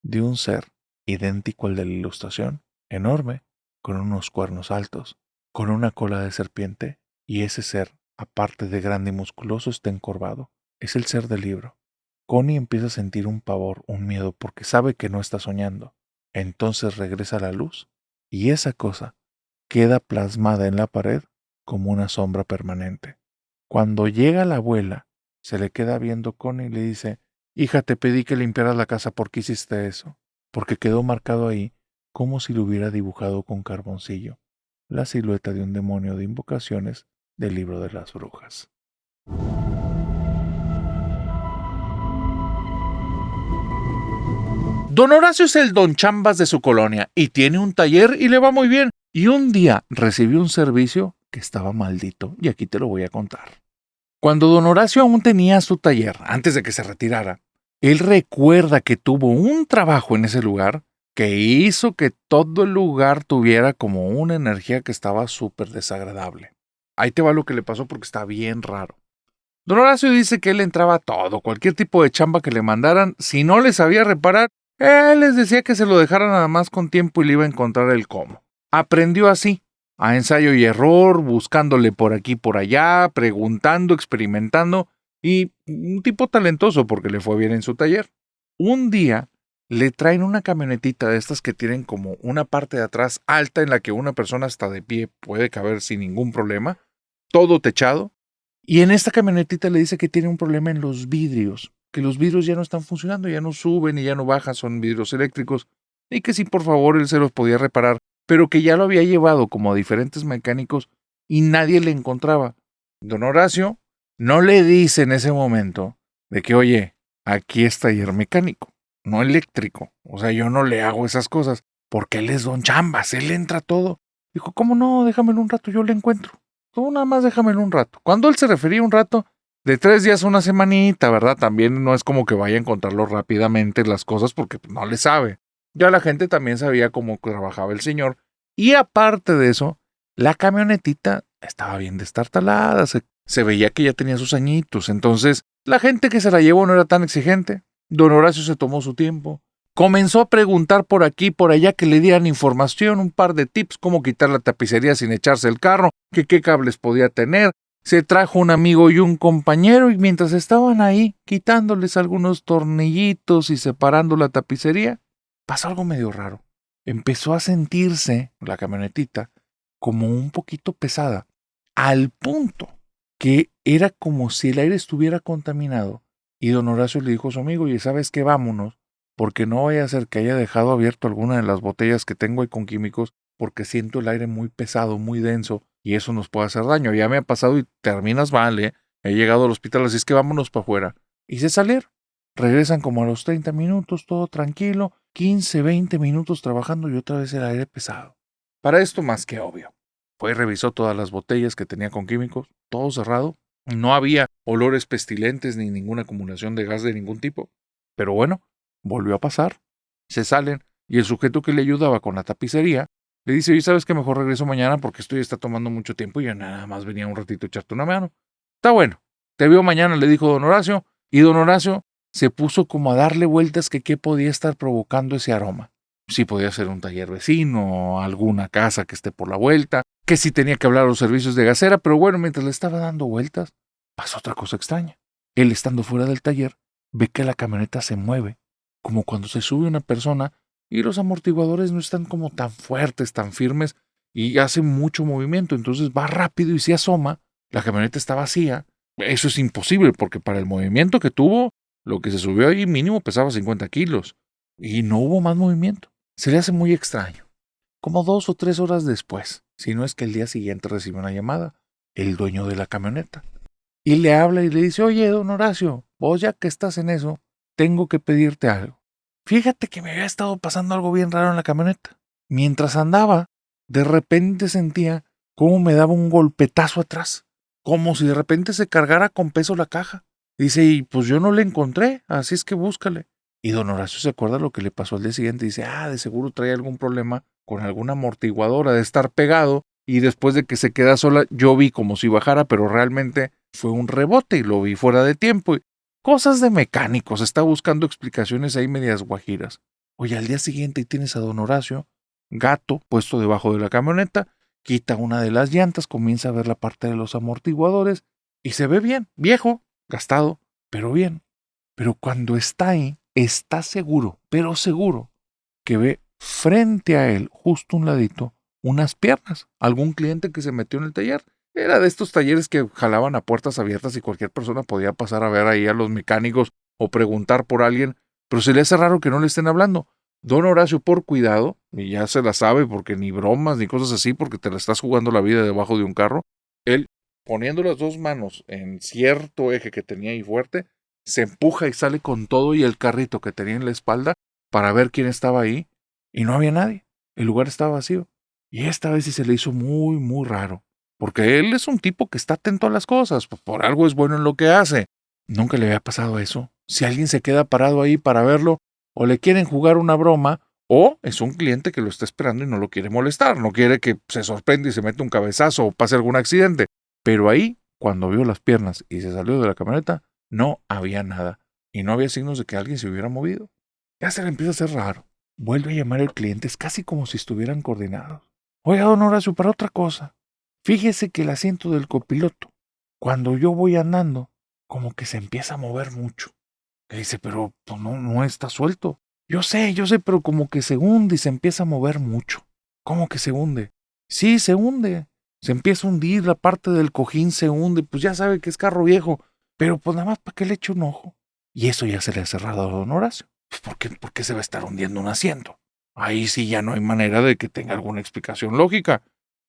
de un ser idéntico al de la ilustración, enorme, con unos cuernos altos, con una cola de serpiente, y ese ser, aparte de grande y musculoso, está encorvado. Es el ser del libro. Connie empieza a sentir un pavor, un miedo, porque sabe que no está soñando. Entonces regresa a la luz, y esa cosa queda plasmada en la pared como una sombra permanente. Cuando llega la abuela, se le queda viendo Connie y le dice, hija, te pedí que limpiaras la casa, ¿por qué hiciste eso? Porque quedó marcado ahí como si lo hubiera dibujado con carboncillo, la silueta de un demonio de invocaciones del libro de las brujas. Don Horacio es el don chambas de su colonia y tiene un taller y le va muy bien. Y un día recibió un servicio que estaba maldito y aquí te lo voy a contar. Cuando don Horacio aún tenía su taller, antes de que se retirara, él recuerda que tuvo un trabajo en ese lugar que hizo que todo el lugar tuviera como una energía que estaba súper desagradable. Ahí te va lo que le pasó porque está bien raro. Don Horacio dice que él entraba a todo, cualquier tipo de chamba que le mandaran, si no le sabía reparar, él les decía que se lo dejara nada más con tiempo y le iba a encontrar el cómo. Aprendió así, a ensayo y error, buscándole por aquí y por allá, preguntando, experimentando, y un tipo talentoso porque le fue bien en su taller. Un día le traen una camionetita de estas que tienen como una parte de atrás alta en la que una persona hasta de pie puede caber sin ningún problema, todo techado, y en esta camionetita le dice que tiene un problema en los vidrios, que los vidrios ya no están funcionando, ya no suben y ya no bajan, son vidrios eléctricos, y que si por favor él se los podía reparar, pero que ya lo había llevado como a diferentes mecánicos y nadie le encontraba. Don Horacio no le dice en ese momento de que, oye, aquí es taller mecánico. no eléctrico. O sea, yo no le hago esas cosas, porque él es don Chambas, él entra a todo. Dijo, ¿cómo no? Déjamelo un rato, yo le encuentro. Tú nada más déjamelo un rato. Cuando él se refería a un rato, de 3 días a una semanita, ¿verdad? También no es como que vaya a encontrarlo rápidamente las cosas porque no le sabe. Ya la gente también sabía cómo trabajaba el señor. Y aparte de eso, la camionetita estaba bien destartalada, se veía que ya tenía sus añitos. Entonces, la gente que se la llevó no era tan exigente. Don Horacio se tomó su tiempo. Comenzó a preguntar por aquí y por allá que le dieran información, un par de tips, cómo quitar la tapicería sin echarse el carro, que qué cables podía tener. Se trajo un amigo y un compañero y mientras estaban ahí quitándoles algunos tornillitos y separando la tapicería, pasó algo medio raro. Empezó a sentirse la camionetita como un poquito pesada, al punto que era como si el aire estuviera contaminado. Y don Horacio le dijo a su amigo, y ¿sabes qué? Vámonos, porque no vaya a ser que haya dejado abierto alguna de las botellas que tengo ahí con químicos, porque siento el aire muy pesado, muy denso, y eso nos puede hacer daño. Ya me ha pasado y terminas mal, ¿eh? He llegado al hospital, así es que vámonos para afuera. Y se salieron. Regresan como a los 30 minutos, todo tranquilo, 15, 20 minutos trabajando y otra vez el aire pesado. Para esto más que obvio. Fue y revisó todas las botellas que tenía con químicos, todo cerrado. No había olores pestilentes ni ninguna acumulación de gas de ningún tipo. Pero bueno, volvió a pasar. Se salen y el sujeto que le ayudaba con la tapicería le dice, oye, ¿sabes qué? Mejor regreso mañana porque esto ya está tomando mucho tiempo y yo nada más venía un ratito a echarte una mano. Está bueno, te veo mañana, le dijo don Horacio. Y don Horacio se puso como a darle vueltas que qué podía estar provocando ese aroma. Si podía ser un taller vecino, alguna casa que esté por la vuelta, que si tenía que hablar a los servicios de gasera, pero bueno, mientras le estaba dando vueltas, pasó otra cosa extraña. Él estando fuera del taller, ve que la camioneta se mueve, como cuando se sube una persona y los amortiguadores no están como tan fuertes, tan firmes y hace mucho movimiento, entonces va rápido y se asoma, la camioneta está vacía. Eso es imposible porque para el movimiento que tuvo, lo que se subió ahí mínimo pesaba 50 kilos y no hubo más movimiento. Se le hace muy extraño. Como 2 o 3 horas después, si no es que el día siguiente recibe una llamada, el dueño de la camioneta. Y le habla y le dice, oye, don Horacio, vos ya que estás en eso, tengo que pedirte algo. Fíjate que me había estado pasando algo bien raro en la camioneta. Mientras andaba, de repente sentía cómo me daba un golpetazo atrás, como si de repente se cargara con peso la caja. Dice, y pues yo no le encontré, así es que búscale. Y don Horacio se acuerda lo que le pasó al día siguiente. Dice, de seguro trae algún problema con alguna amortiguadora de estar pegado. Y después de que se queda sola, yo vi como si bajara, pero realmente fue un rebote y lo vi fuera de tiempo. Cosas de mecánicos, está buscando explicaciones ahí medias guajiras. Oye, al día siguiente y tienes a don Horacio, gato, puesto debajo de la camioneta, quita una de las llantas, comienza a ver la parte de los amortiguadores y se ve bien, viejo, gastado, pero bien. Pero cuando está ahí, está seguro, pero seguro, que ve frente a él, justo un ladito, unas piernas. Algún cliente que se metió en el taller. Era de estos talleres que jalaban a puertas abiertas y cualquier persona podía pasar a ver ahí a los mecánicos o preguntar por alguien, pero se le hace raro que no le estén hablando. Don Horacio, por cuidado, y ya se la sabe porque ni bromas ni cosas así, porque te la estás jugando la vida debajo de un carro, él, poniendo las dos manos en cierto eje que tenía ahí fuerte, se empuja y sale con todo y el carrito que tenía en la espalda para ver quién estaba ahí, y no había nadie. El lugar estaba vacío. Y esta vez sí se le hizo muy, muy raro. Porque él es un tipo que está atento a las cosas, por algo es bueno en lo que hace. Nunca le había pasado eso. Si alguien se queda parado ahí para verlo, o le quieren jugar una broma, o es un cliente que lo está esperando y no lo quiere molestar, no quiere que se sorprenda y se meta un cabezazo o pase algún accidente. Pero ahí, cuando vio las piernas y se salió de la camioneta, no había nada. Y no había signos de que alguien se hubiera movido. Ya se le empieza a hacer raro. Vuelve a llamar al cliente, es casi como si estuvieran coordinados. Oiga, don Horacio, para otra cosa. Fíjese que el asiento del copiloto, cuando yo voy andando, como que se empieza a mover mucho. Le dice, pero pues, no está suelto. Yo sé, pero como que se hunde y se empieza a mover mucho. ¿Cómo que se hunde? Sí, se hunde. Se empieza a hundir, la parte del cojín se hunde, pues ya sabe que es carro viejo, pero pues nada más para que le eche un ojo. Y eso ya se le ha cerrado a don Horacio. Pues ¿por qué se va a estar hundiendo un asiento? Ahí sí ya no hay manera de que tenga alguna explicación lógica.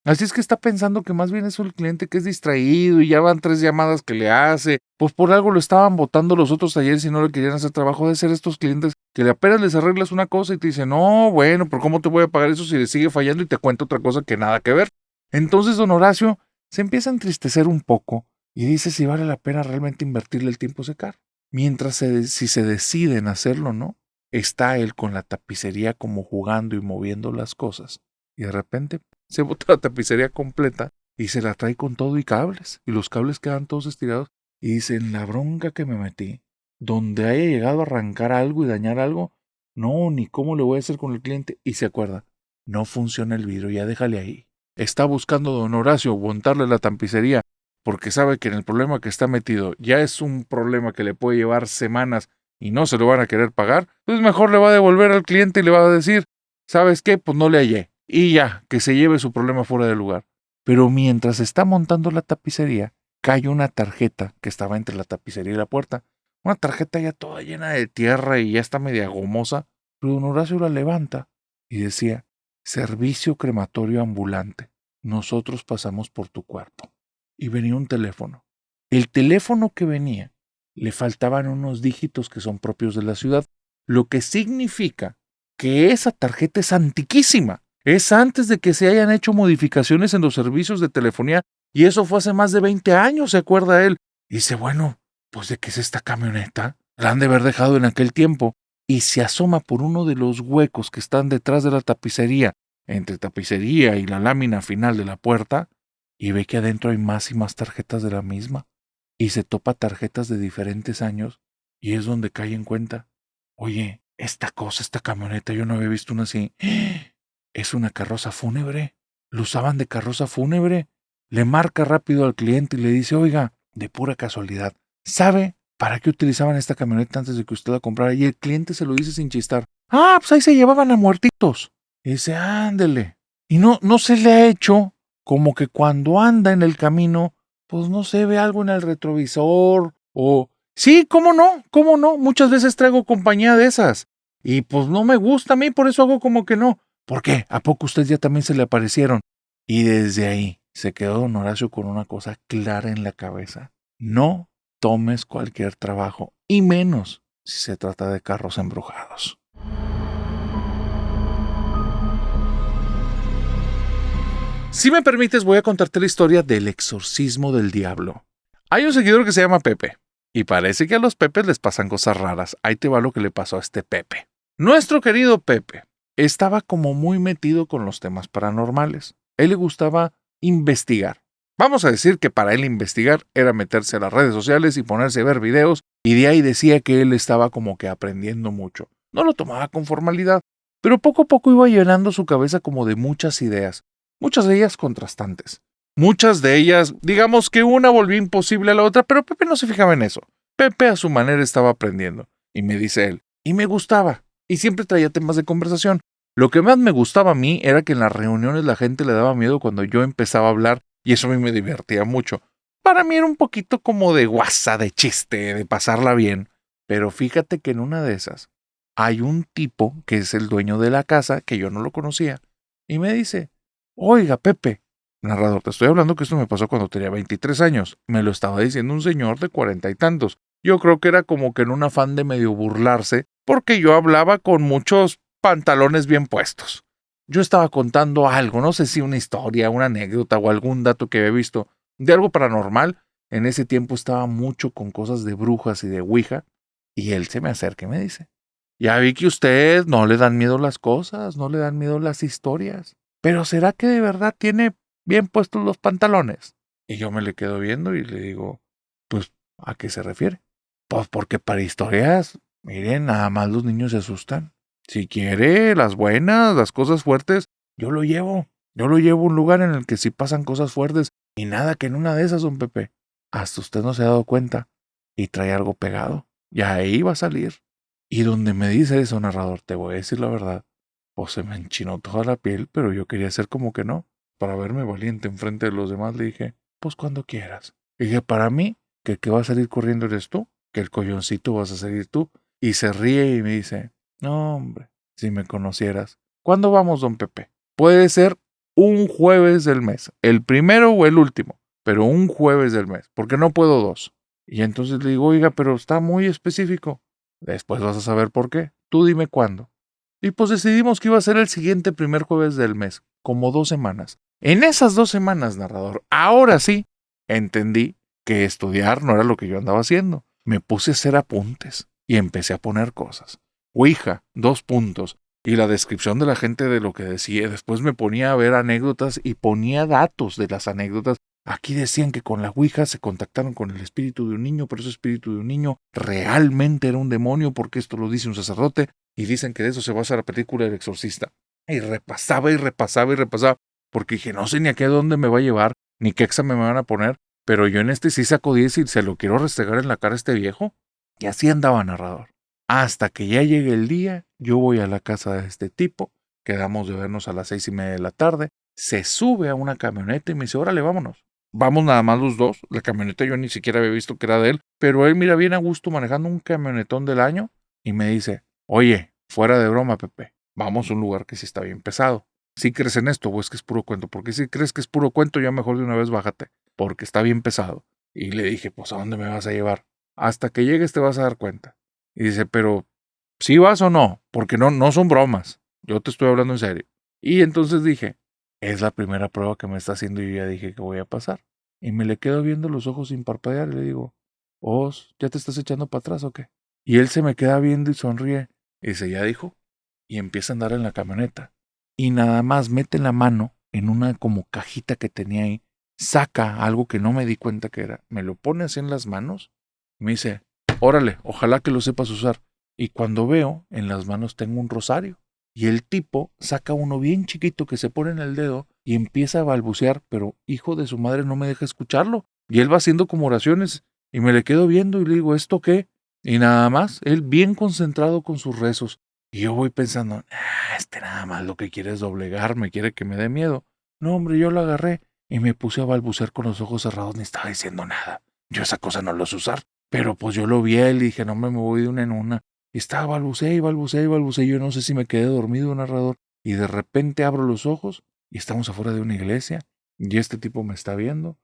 Así es que está pensando que más bien es el cliente que es distraído y ya van 3 llamadas que le hace. Pues por algo lo estaban botando los otros talleres y no le querían hacer trabajo de ser estos clientes que apenas les arreglas una cosa y te dice, no, bueno, pero ¿cómo te voy a pagar eso si le sigue fallando y te cuenta otra cosa que nada que ver? Entonces don Horacio se empieza a entristecer un poco y dice si vale la pena realmente invertirle el tiempo a ese carro. Mientras si se deciden hacerlo o no, está él con la tapicería como jugando y moviendo las cosas. Y de repente se bota la tapicería completa y se la trae con todo y cables. Y los cables quedan todos estirados. Y dice, en la bronca que me metí, donde haya llegado a arrancar algo y dañar algo, no, ni cómo le voy a hacer con el cliente. Y se acuerda, no funciona el vidrio, ya déjale ahí. Está buscando don Horacio montarle la tapicería porque sabe que en el problema que está metido ya es un problema que le puede llevar semanas y no se lo van a querer pagar, pues mejor le va a devolver al cliente y le va a decir, ¿sabes qué? Pues no le hallé. Y ya, que se lleve su problema fuera del lugar. Pero mientras está montando la tapicería, cae una tarjeta que estaba entre la tapicería y la puerta. Una tarjeta ya toda llena de tierra y ya está media gomosa. Pero don Horacio la levanta y decía, servicio crematorio ambulante. Nosotros pasamos por tu cuerpo. Y venía un teléfono. El teléfono que venía le faltaban unos dígitos que son propios de la ciudad, lo que significa que esa tarjeta es antiquísima. Es antes de que se hayan hecho modificaciones en los servicios de telefonía y eso fue hace más de 20 años, se acuerda él. Y dice, bueno, pues ¿de qué es esta camioneta? La han de haber dejado en aquel tiempo. Y se asoma por uno de los huecos que están detrás de la tapicería, entre tapicería y la lámina final de la puerta, y ve que adentro hay más y más tarjetas de la misma. Y se topa tarjetas de diferentes años y es donde cae en cuenta, oye, esta cosa, esta camioneta, yo no había visto una así. Es una carroza fúnebre. Lo usaban de carroza fúnebre. Le marca rápido al cliente y le dice, oiga, de pura casualidad, ¿sabe para qué utilizaban esta camioneta antes de que usted la comprara? Y el cliente se lo dice sin chistar. Ah, pues ahí se llevaban a muertitos. Y dice, ándele. Y no se le ha hecho como que cuando anda en el camino, pues no se ve algo en el retrovisor o... Sí, cómo no. Muchas veces traigo compañía de esas. Y pues no me gusta a mí, por eso hago como que no. ¿Por qué? ¿A poco usted ya también se le aparecieron? Y desde ahí se quedó don Horacio con una cosa clara en la cabeza. No tomes cualquier trabajo, y menos si se trata de carros embrujados. Si me permites, voy a contarte la historia del exorcismo del diablo. Hay un seguidor que se llama Pepe, y parece que a los Pepes les pasan cosas raras. Ahí te va lo que le pasó a este Pepe. Nuestro querido Pepe estaba como muy metido con los temas paranormales. Él le gustaba investigar. Vamos a decir que para él investigar era meterse a las redes sociales y ponerse a ver videos, y de ahí decía que él estaba como que aprendiendo mucho. No lo tomaba con formalidad, pero poco a poco iba llenando su cabeza como de muchas ideas, muchas de ellas contrastantes. Muchas de ellas, digamos que una volvió imposible a la otra, pero Pepe no se fijaba en eso. Pepe a su manera estaba aprendiendo. Y me dice él, y me gustaba, y siempre traía temas de conversación. Lo que más me gustaba a mí era que en las reuniones la gente le daba miedo cuando yo empezaba a hablar, y eso a mí me divertía mucho. Para mí era un poquito como de guasa, de chiste, de pasarla bien. Pero fíjate que en una de esas hay un tipo que es el dueño de la casa, que yo no lo conocía, y me dice, oiga, Pepe, narrador, te estoy hablando que esto me pasó cuando tenía 23 años. Me lo estaba diciendo un señor de 40 y tantos. Yo creo que era como que en un afán de medio burlarse, porque yo hablaba con muchos pantalones bien puestos. Yo estaba contando algo, no sé si una historia, una anécdota o algún dato que había visto de algo paranormal. En ese tiempo estaba mucho con cosas de brujas y de ouija, y él se me acerca y me dice, ya vi que a usted no le dan miedo las cosas, no le dan miedo las historias, pero ¿será que de verdad tiene bien puestos los pantalones? Y yo me le quedo viendo y le digo, pues, ¿a qué se refiere? Pues porque para historias, miren, nada más los niños se asustan. Si quiere las buenas, las cosas fuertes, yo lo llevo. Yo lo llevo a un lugar en el que sí pasan cosas fuertes. Y nada que en una de esas, don Pepe, hasta usted no se ha dado cuenta y trae algo pegado. Y ahí va a salir. Y donde me dice eso, narrador, te voy a decir la verdad, pues se me enchinó toda la piel, pero yo quería hacer como que no. Para verme valiente enfrente de los demás le dije, pues cuando quieras. Y dije, para mí, que el que va a salir corriendo eres tú, que el colloncito vas a salir tú. Y se ríe y me dice, no, hombre, si me conocieras. ¿Cuándo vamos, don Pepe? Puede ser un jueves del mes, el primero o el último, pero un jueves del mes, porque no puedo dos. Y entonces le digo, oiga, pero está muy específico. Después vas a saber por qué. tú dime cuándo. Y pues decidimos que iba a ser el siguiente primer jueves del mes, como 2 semanas. En esas 2 semanas, narrador, ahora sí, entendí que estudiar no era lo que yo andaba haciendo. Me puse a hacer apuntes y empecé a poner cosas. Ouija, 2 puntos. Y la descripción de la gente de lo que decía. Después me ponía a ver anécdotas y ponía datos de las anécdotas. Aquí decían que con la Ouija se contactaron con el espíritu de un niño, pero ese espíritu de un niño realmente era un demonio, porque esto lo dice un sacerdote, y dicen que de eso se basa la película El Exorcista. Y repasaba y repasaba y repasaba, porque dije, no sé ni a qué dónde me va a llevar, ni qué examen me van a poner, pero yo en este sí saco 10 y se lo quiero restregar en la cara a este viejo. Y así andaba, narrador. Hasta que ya llegue el día, yo voy a la casa de este tipo, quedamos de vernos a las 6:30 de la tarde, se sube a una camioneta y me dice, órale, vámonos. Vamos nada más los dos. La camioneta yo ni siquiera había visto que era de él, pero él mira bien a gusto manejando un camionetón del año y me dice, oye, fuera de broma, Pepe, vamos a un lugar que sí está bien pesado. ¿Sí crees en esto o es que es puro cuento? Porque si crees que es puro cuento, ya mejor de una vez bájate, porque está bien pesado. Y le dije, pues ¿a dónde me vas a llevar? Hasta que llegues te vas a dar cuenta. Y dice, pero ¿sí vas o no? Porque no son bromas. Yo te estoy hablando en serio. Y entonces dije, es la primera prueba que me está haciendo y yo ya dije que voy a pasar. Y me le quedo viendo los ojos sin parpadear y le digo, Os, ¿ya te estás echando para atrás o qué? Y él se me queda viendo y sonríe. Y dice, ¿ya dijo? Y empieza a andar en la camioneta. Y nada más mete la mano en una como cajita que tenía ahí. Saca algo que no me di cuenta que era. Me lo pone así en las manos. Y me dice, órale, ojalá que lo sepas usar. Y cuando veo, en las manos tengo un rosario. Y el tipo saca uno bien chiquito que se pone en el dedo y empieza a balbucear, pero hijo de su madre no me deja escucharlo. Y él va haciendo como oraciones y me le quedo viendo y le digo, ¿esto qué? Y nada más, él bien concentrado con sus rezos. Y yo voy pensando, este nada más lo que quiere es doblegarme, quiere que me dé miedo. No, hombre, yo lo agarré y me puse a balbucear con los ojos cerrados, ni estaba diciendo nada. Yo esa cosa no lo sé usar. Pero pues yo lo vi a él y dije, no me voy de una en una. Y estaba balbuceé y balbuceé y balbuceé. Yo no sé si me quedé dormido, narrador. Y de repente abro los ojos y estamos afuera de una iglesia. Y este tipo me está viendo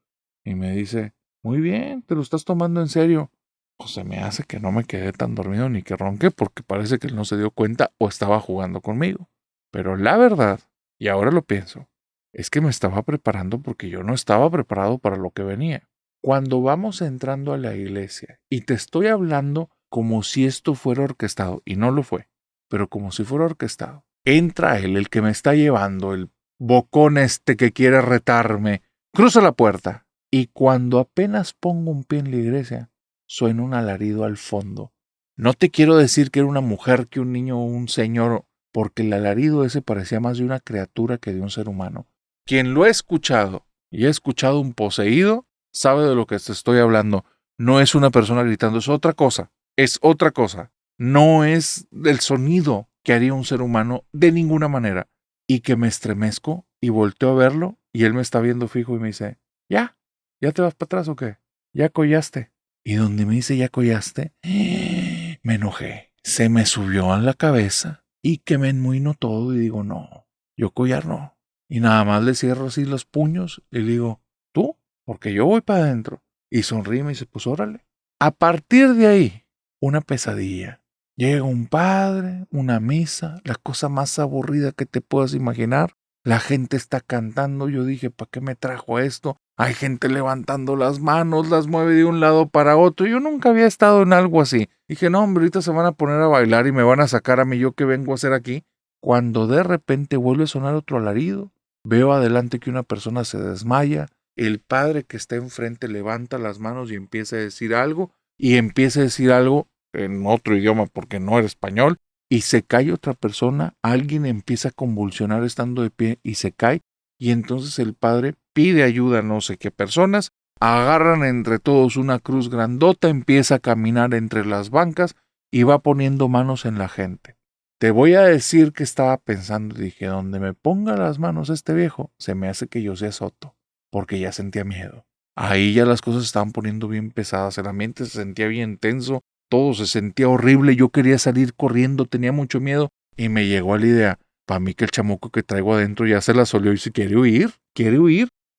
y me dice, muy bien, te lo estás tomando en serio. Pues se me hace que no me quedé tan dormido ni que ronqué porque parece que él no se dio cuenta o estaba jugando conmigo. Pero la verdad, y ahora lo pienso, es que me estaba preparando porque yo no estaba preparado para lo que venía. Cuando vamos entrando a la iglesia, y te estoy hablando como si esto fuera orquestado, y no lo fue, pero como si fuera orquestado, entra él, el que me está llevando, el bocón este que quiere retarme, cruza la puerta, y cuando apenas pongo un pie en la iglesia, suena un alarido al fondo. No te quiero decir que era una mujer, que un niño o un señor, porque el alarido ese parecía más de una criatura que de un ser humano. Quien lo ha escuchado y ha escuchado un poseído, sabe de lo que te estoy hablando. No es una persona gritando, es otra cosa. Es otra cosa. No es del sonido que haría un ser humano de ninguna manera. Y que me estremezco y volteo a verlo y él me está viendo fijo y me dice, ¿ya? ¿Ya te vas para atrás o qué? ¿Ya collaste? Y donde me dice, ¿ya collaste? Me enojé. Se me subió a la cabeza y que me enmuino todo y digo, no, yo collar no. Y nada más le cierro así los puños y le digo, ¿tú? Porque yo voy para adentro. Y sonríe y me dice, pues órale. A partir de ahí, una pesadilla. Llega un padre, una misa, la cosa más aburrida que te puedas imaginar. La gente está cantando. Yo dije, ¿para qué me trajo esto? Hay gente levantando las manos, las mueve de un lado para otro. Yo nunca había estado en algo así. Dije, no, hombre, ahorita se van a poner a bailar y me van a sacar a mí yo que vengo a hacer aquí. Cuando de repente vuelve a sonar otro alarido, veo adelante que una persona se desmaya. El padre que está enfrente levanta las manos y empieza a decir algo. Y empieza a decir algo en otro idioma porque no era español. Y se cae otra persona. Alguien empieza a convulsionar estando de pie y se cae. Y entonces el padre pide ayuda a no sé qué personas, agarran entre todos una cruz grandota, empieza a caminar entre las bancas y va poniendo manos en la gente. Te voy a decir que estaba pensando, dije, donde me ponga las manos este viejo, se me hace que yo sea Soto, porque ya sentía miedo. Ahí ya las cosas estaban poniendo bien pesadas, el ambiente se sentía bien tenso, todo se sentía horrible, yo quería salir corriendo, tenía mucho miedo y me llegó a la idea, para mí que el chamuco que traigo adentro ya se la solió y se quiere huir.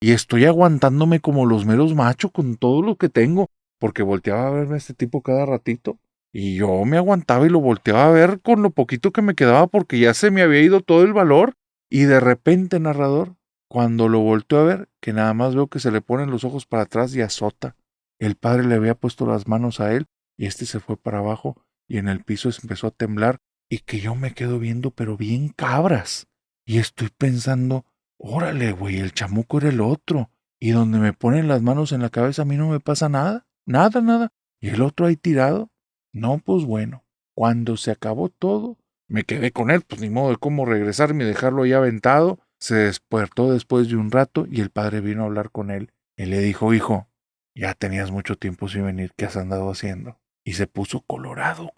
Y estoy aguantándome como los meros machos con todo lo que tengo, porque volteaba a verme a este tipo cada ratito. Y yo me aguantaba y lo volteaba a ver con lo poquito que me quedaba porque ya se me había ido todo el valor. Y de repente, narrador, cuando lo volteo a ver, que nada más veo que se le ponen los ojos para atrás y azota. El padre le había puesto las manos a él y este se fue para abajo y en el piso empezó a temblar y que yo me quedo viendo pero bien cabras. Y estoy pensando, órale, güey, el chamuco era el otro. Y donde me ponen las manos en la cabeza a mí no me pasa nada, nada. Y el otro ahí tirado. No, pues bueno, cuando se acabó todo, me quedé con él, pues ni modo de cómo regresarme y dejarlo ahí aventado. Se despertó después de un rato y el padre vino a hablar con él y le dijo, hijo, ya tenías mucho tiempo sin venir, ¿qué has andado haciendo? Y se puso colorado,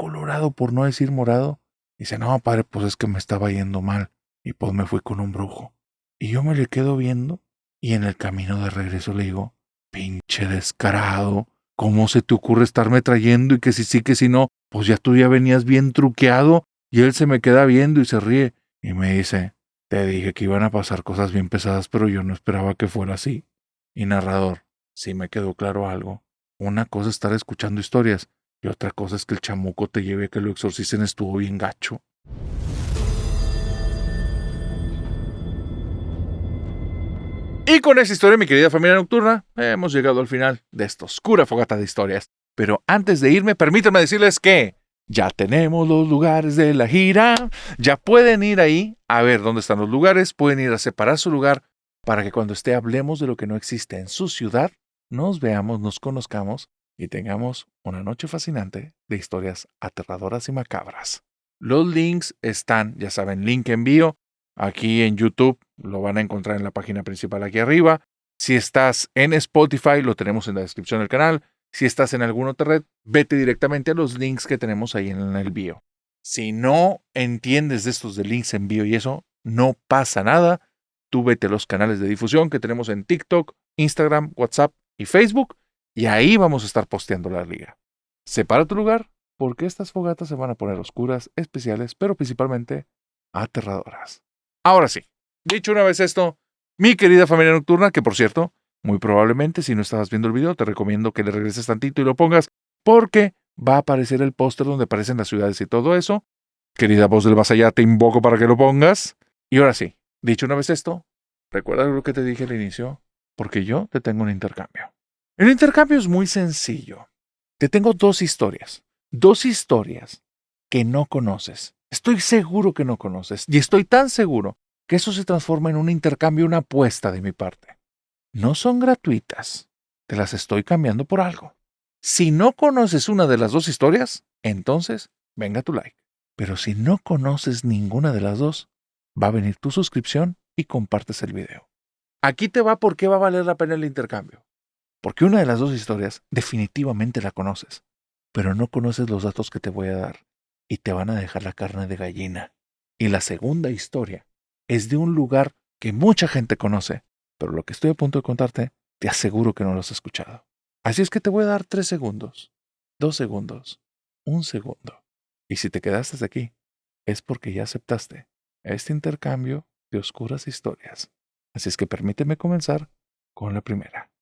por no decir morado. Dice, no, padre, pues es que me estaba yendo mal y pues me fui con un brujo. Y yo me le quedo viendo y en el camino de regreso le digo, pinche descarado, ¿cómo se te ocurre estarme trayendo y que si sí, que si no? Pues ya tú ya venías bien truqueado. Y él se me queda viendo y se ríe y me dice, te dije que iban a pasar cosas bien pesadas, pero yo no esperaba que fuera así. Y narrador, sí me quedó claro algo. Una cosa es estar escuchando historias y otra cosa es que el chamuco te lleve a que lo exorcicen, estuvo bien gacho. Y con esta historia, mi querida familia nocturna, hemos llegado al final de esta oscura fogata de historias. Pero antes de irme, permítanme decirles que ya tenemos los lugares de la gira. Ya pueden ir ahí a ver dónde están los lugares. Pueden ir a separar su lugar para que cuando esté hablemos de lo que no existe en su ciudad, nos veamos, nos conozcamos y tengamos una noche fascinante de historias aterradoras y macabras. Los links están, ya saben, link envío. Aquí en YouTube lo van a encontrar en la página principal aquí arriba. Si estás en Spotify, lo tenemos en la descripción del canal. Si estás en alguna otra red, vete directamente a los links que tenemos ahí en el bio. Si no entiendes de estos de links en bio y eso, no pasa nada. Tú vete a los canales de difusión que tenemos en TikTok, Instagram, WhatsApp y Facebook y ahí vamos a estar posteando la liga. Separa tu lugar porque estas fogatas se van a poner oscuras, especiales, pero principalmente aterradoras. Ahora sí, dicho una vez esto, mi querida familia nocturna, que por cierto, muy probablemente si no estabas viendo el video, te recomiendo que le regreses tantito y lo pongas porque va a aparecer el póster donde aparecen las ciudades y todo eso. Querida voz del más allá, te invoco para que lo pongas. Y ahora sí, dicho una vez esto, recuerda lo que te dije al inicio, porque yo te tengo un intercambio. El intercambio es muy sencillo. Te tengo dos historias que no conoces. Estoy seguro que no conoces y estoy tan seguro que eso se transforma en un intercambio, una apuesta de mi parte. No son gratuitas, te las estoy cambiando por algo. Si no conoces una de las dos historias, entonces venga tu like. Pero si no conoces ninguna de las dos, va a venir tu suscripción y compartes el video. Aquí te va por qué va a valer la pena el intercambio. Porque una de las dos historias definitivamente la conoces, pero no conoces los datos que te voy a dar y te van a dejar la carne de gallina. Y la segunda historia es de un lugar que mucha gente conoce, pero lo que estoy a punto de contarte, te aseguro que no lo has escuchado. Así es que te voy a dar 3 segundos, 2 segundos, 1 segundo. Y si te quedaste hasta aquí, es porque ya aceptaste este intercambio de oscuras historias. Así es que permíteme comenzar con la primera.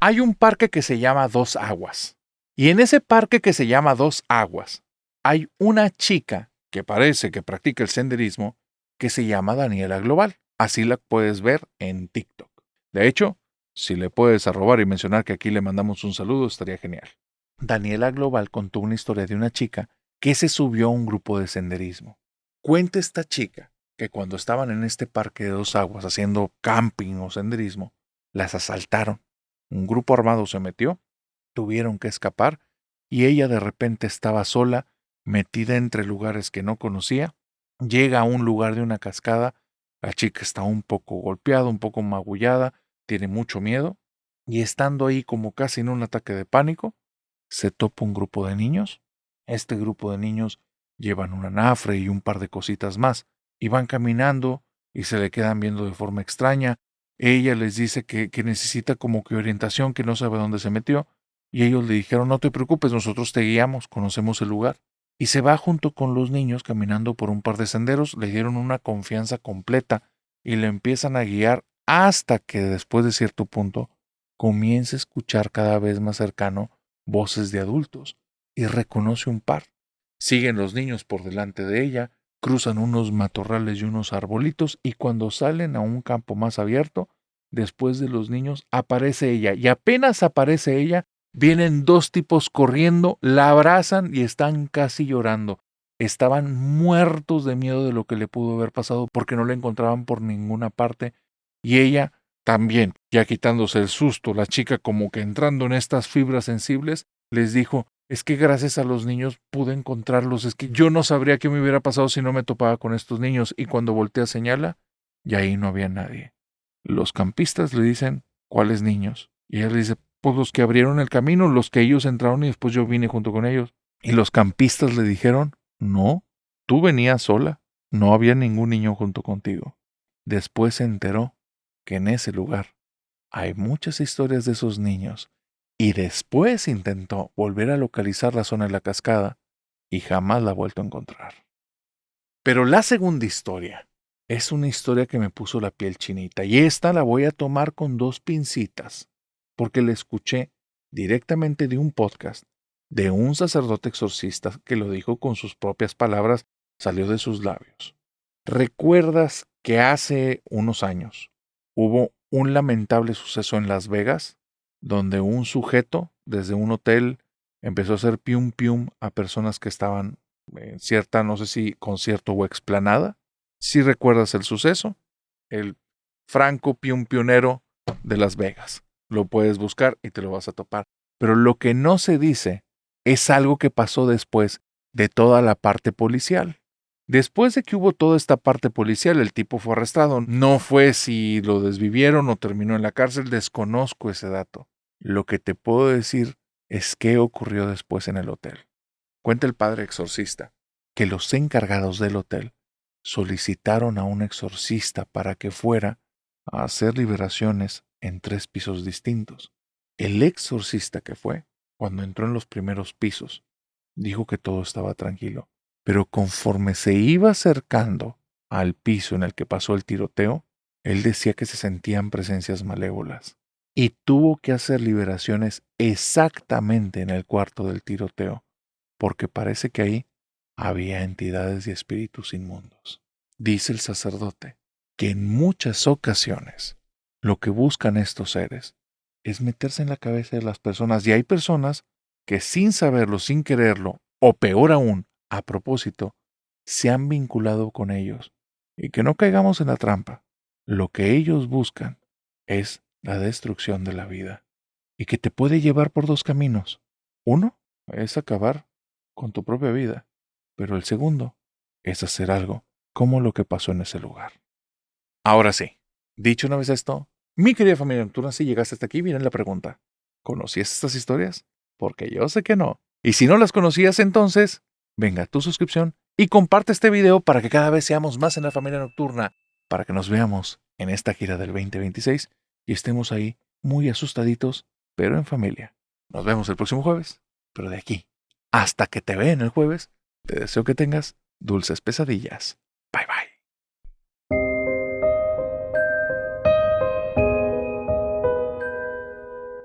Hay un parque que se llama Dos Aguas. Y en ese parque que se llama Dos Aguas, hay una chica que parece que practica el senderismo que se llama Daniela Global. Así la puedes ver en TikTok. De hecho, si le puedes arrobar y mencionar que aquí le mandamos un saludo, estaría genial. Daniela Global contó una historia de una chica que se subió a un grupo de senderismo. Cuenta esta chica que cuando estaban en este parque de Dos Aguas haciendo camping o senderismo, las asaltaron. Un grupo armado se metió, tuvieron que escapar y ella de repente estaba sola, metida entre lugares que no conocía. Llega a un lugar de una cascada, la chica está un poco golpeada, un poco magullada, tiene mucho miedo y estando ahí como casi en un ataque de pánico, se topa un grupo de niños. Este grupo de niños llevan un anafre y un par de cositas más y van caminando y se le quedan viendo de forma extraña. Ella les dice que necesita como que orientación, que no sabe dónde se metió y ellos le dijeron no te preocupes, nosotros te guiamos, conocemos el lugar. Y se va junto con los niños caminando por un par de senderos, le dieron una confianza completa y le empiezan a guiar hasta que después de cierto punto comienza a escuchar cada vez más cercano voces de adultos y reconoce un par. Siguen los niños por delante de ella, cruzan unos matorrales y unos arbolitos y cuando salen a un campo más abierto, después de los niños, aparece ella. Y apenas aparece ella, vienen dos tipos corriendo, la abrazan y están casi llorando. Estaban muertos de miedo de lo que le pudo haber pasado porque no la encontraban por ninguna parte. Y ella también, ya quitándose el susto, la chica como que entrando en estas fibras sensibles, les dijo, es que gracias a los niños pude encontrarlos, es que yo no sabría qué me hubiera pasado si no me topaba con estos niños. Y cuando voltea señala, y ahí no había nadie. Los campistas le dicen, ¿cuáles niños? Y ella le dice, pues los que abrieron el camino, los que ellos entraron y después yo vine junto con ellos. Y los campistas le dijeron, no, tú venías sola, no había ningún niño junto contigo. Después se enteró que en ese lugar hay muchas historias de esos niños y después intentó volver a localizar la zona de la cascada y jamás la ha vuelto a encontrar. Pero la segunda historia es una historia que me puso la piel chinita y esta la voy a tomar con dos pincitas porque la escuché directamente de un podcast de un sacerdote exorcista que lo dijo con sus propias palabras, salió de sus labios. ¿Recuerdas que hace unos años hubo un lamentable suceso en Las Vegas donde un sujeto desde un hotel empezó a hacer pium pium a personas que estaban en cierta, no sé si concierto o explanada? Si recuerdas el suceso, el Franco Pium Pionero de Las Vegas. Lo puedes buscar y te lo vas a topar. Pero lo que no se dice es algo que pasó después de toda la parte policial. Después de que hubo toda esta parte policial, el tipo fue arrestado. No fue si lo desvivieron o terminó en la cárcel, desconozco ese dato. Lo que te puedo decir es qué ocurrió después en el hotel. Cuenta el padre exorcista que los encargados del hotel solicitaron a un exorcista para que fuera a hacer liberaciones en 3 pisos distintos. El exorcista que fue, cuando entró en los primeros pisos, dijo que todo estaba tranquilo, pero conforme se iba acercando al piso en el que pasó el tiroteo, él decía que se sentían presencias malévolas y tuvo que hacer liberaciones exactamente en el cuarto del tiroteo, porque parece que ahí había entidades y espíritus inmundos. Dice el sacerdote que en muchas ocasiones lo que buscan estos seres es meterse en la cabeza de las personas y hay personas que sin saberlo, sin quererlo, o peor aún, a propósito, se han vinculado con ellos. Y que no caigamos en la trampa. Lo que ellos buscan es la destrucción de la vida y que te puede llevar por 2 caminos. Uno es acabar con tu propia vida, pero el segundo es hacer algo como lo que pasó en ese lugar. Ahora sí, dicho una vez esto, mi querida familia nocturna, si llegaste hasta aquí, miren la pregunta. ¿Conocías estas historias? Porque yo sé que no. Y si no las conocías, entonces, venga tu suscripción y comparte este video para que cada vez seamos más en la familia nocturna, para que nos veamos en esta gira del 2026 y estemos ahí muy asustaditos, pero en familia. Nos vemos el próximo jueves, pero de aquí hasta que te vean el jueves, te deseo que tengas dulces pesadillas.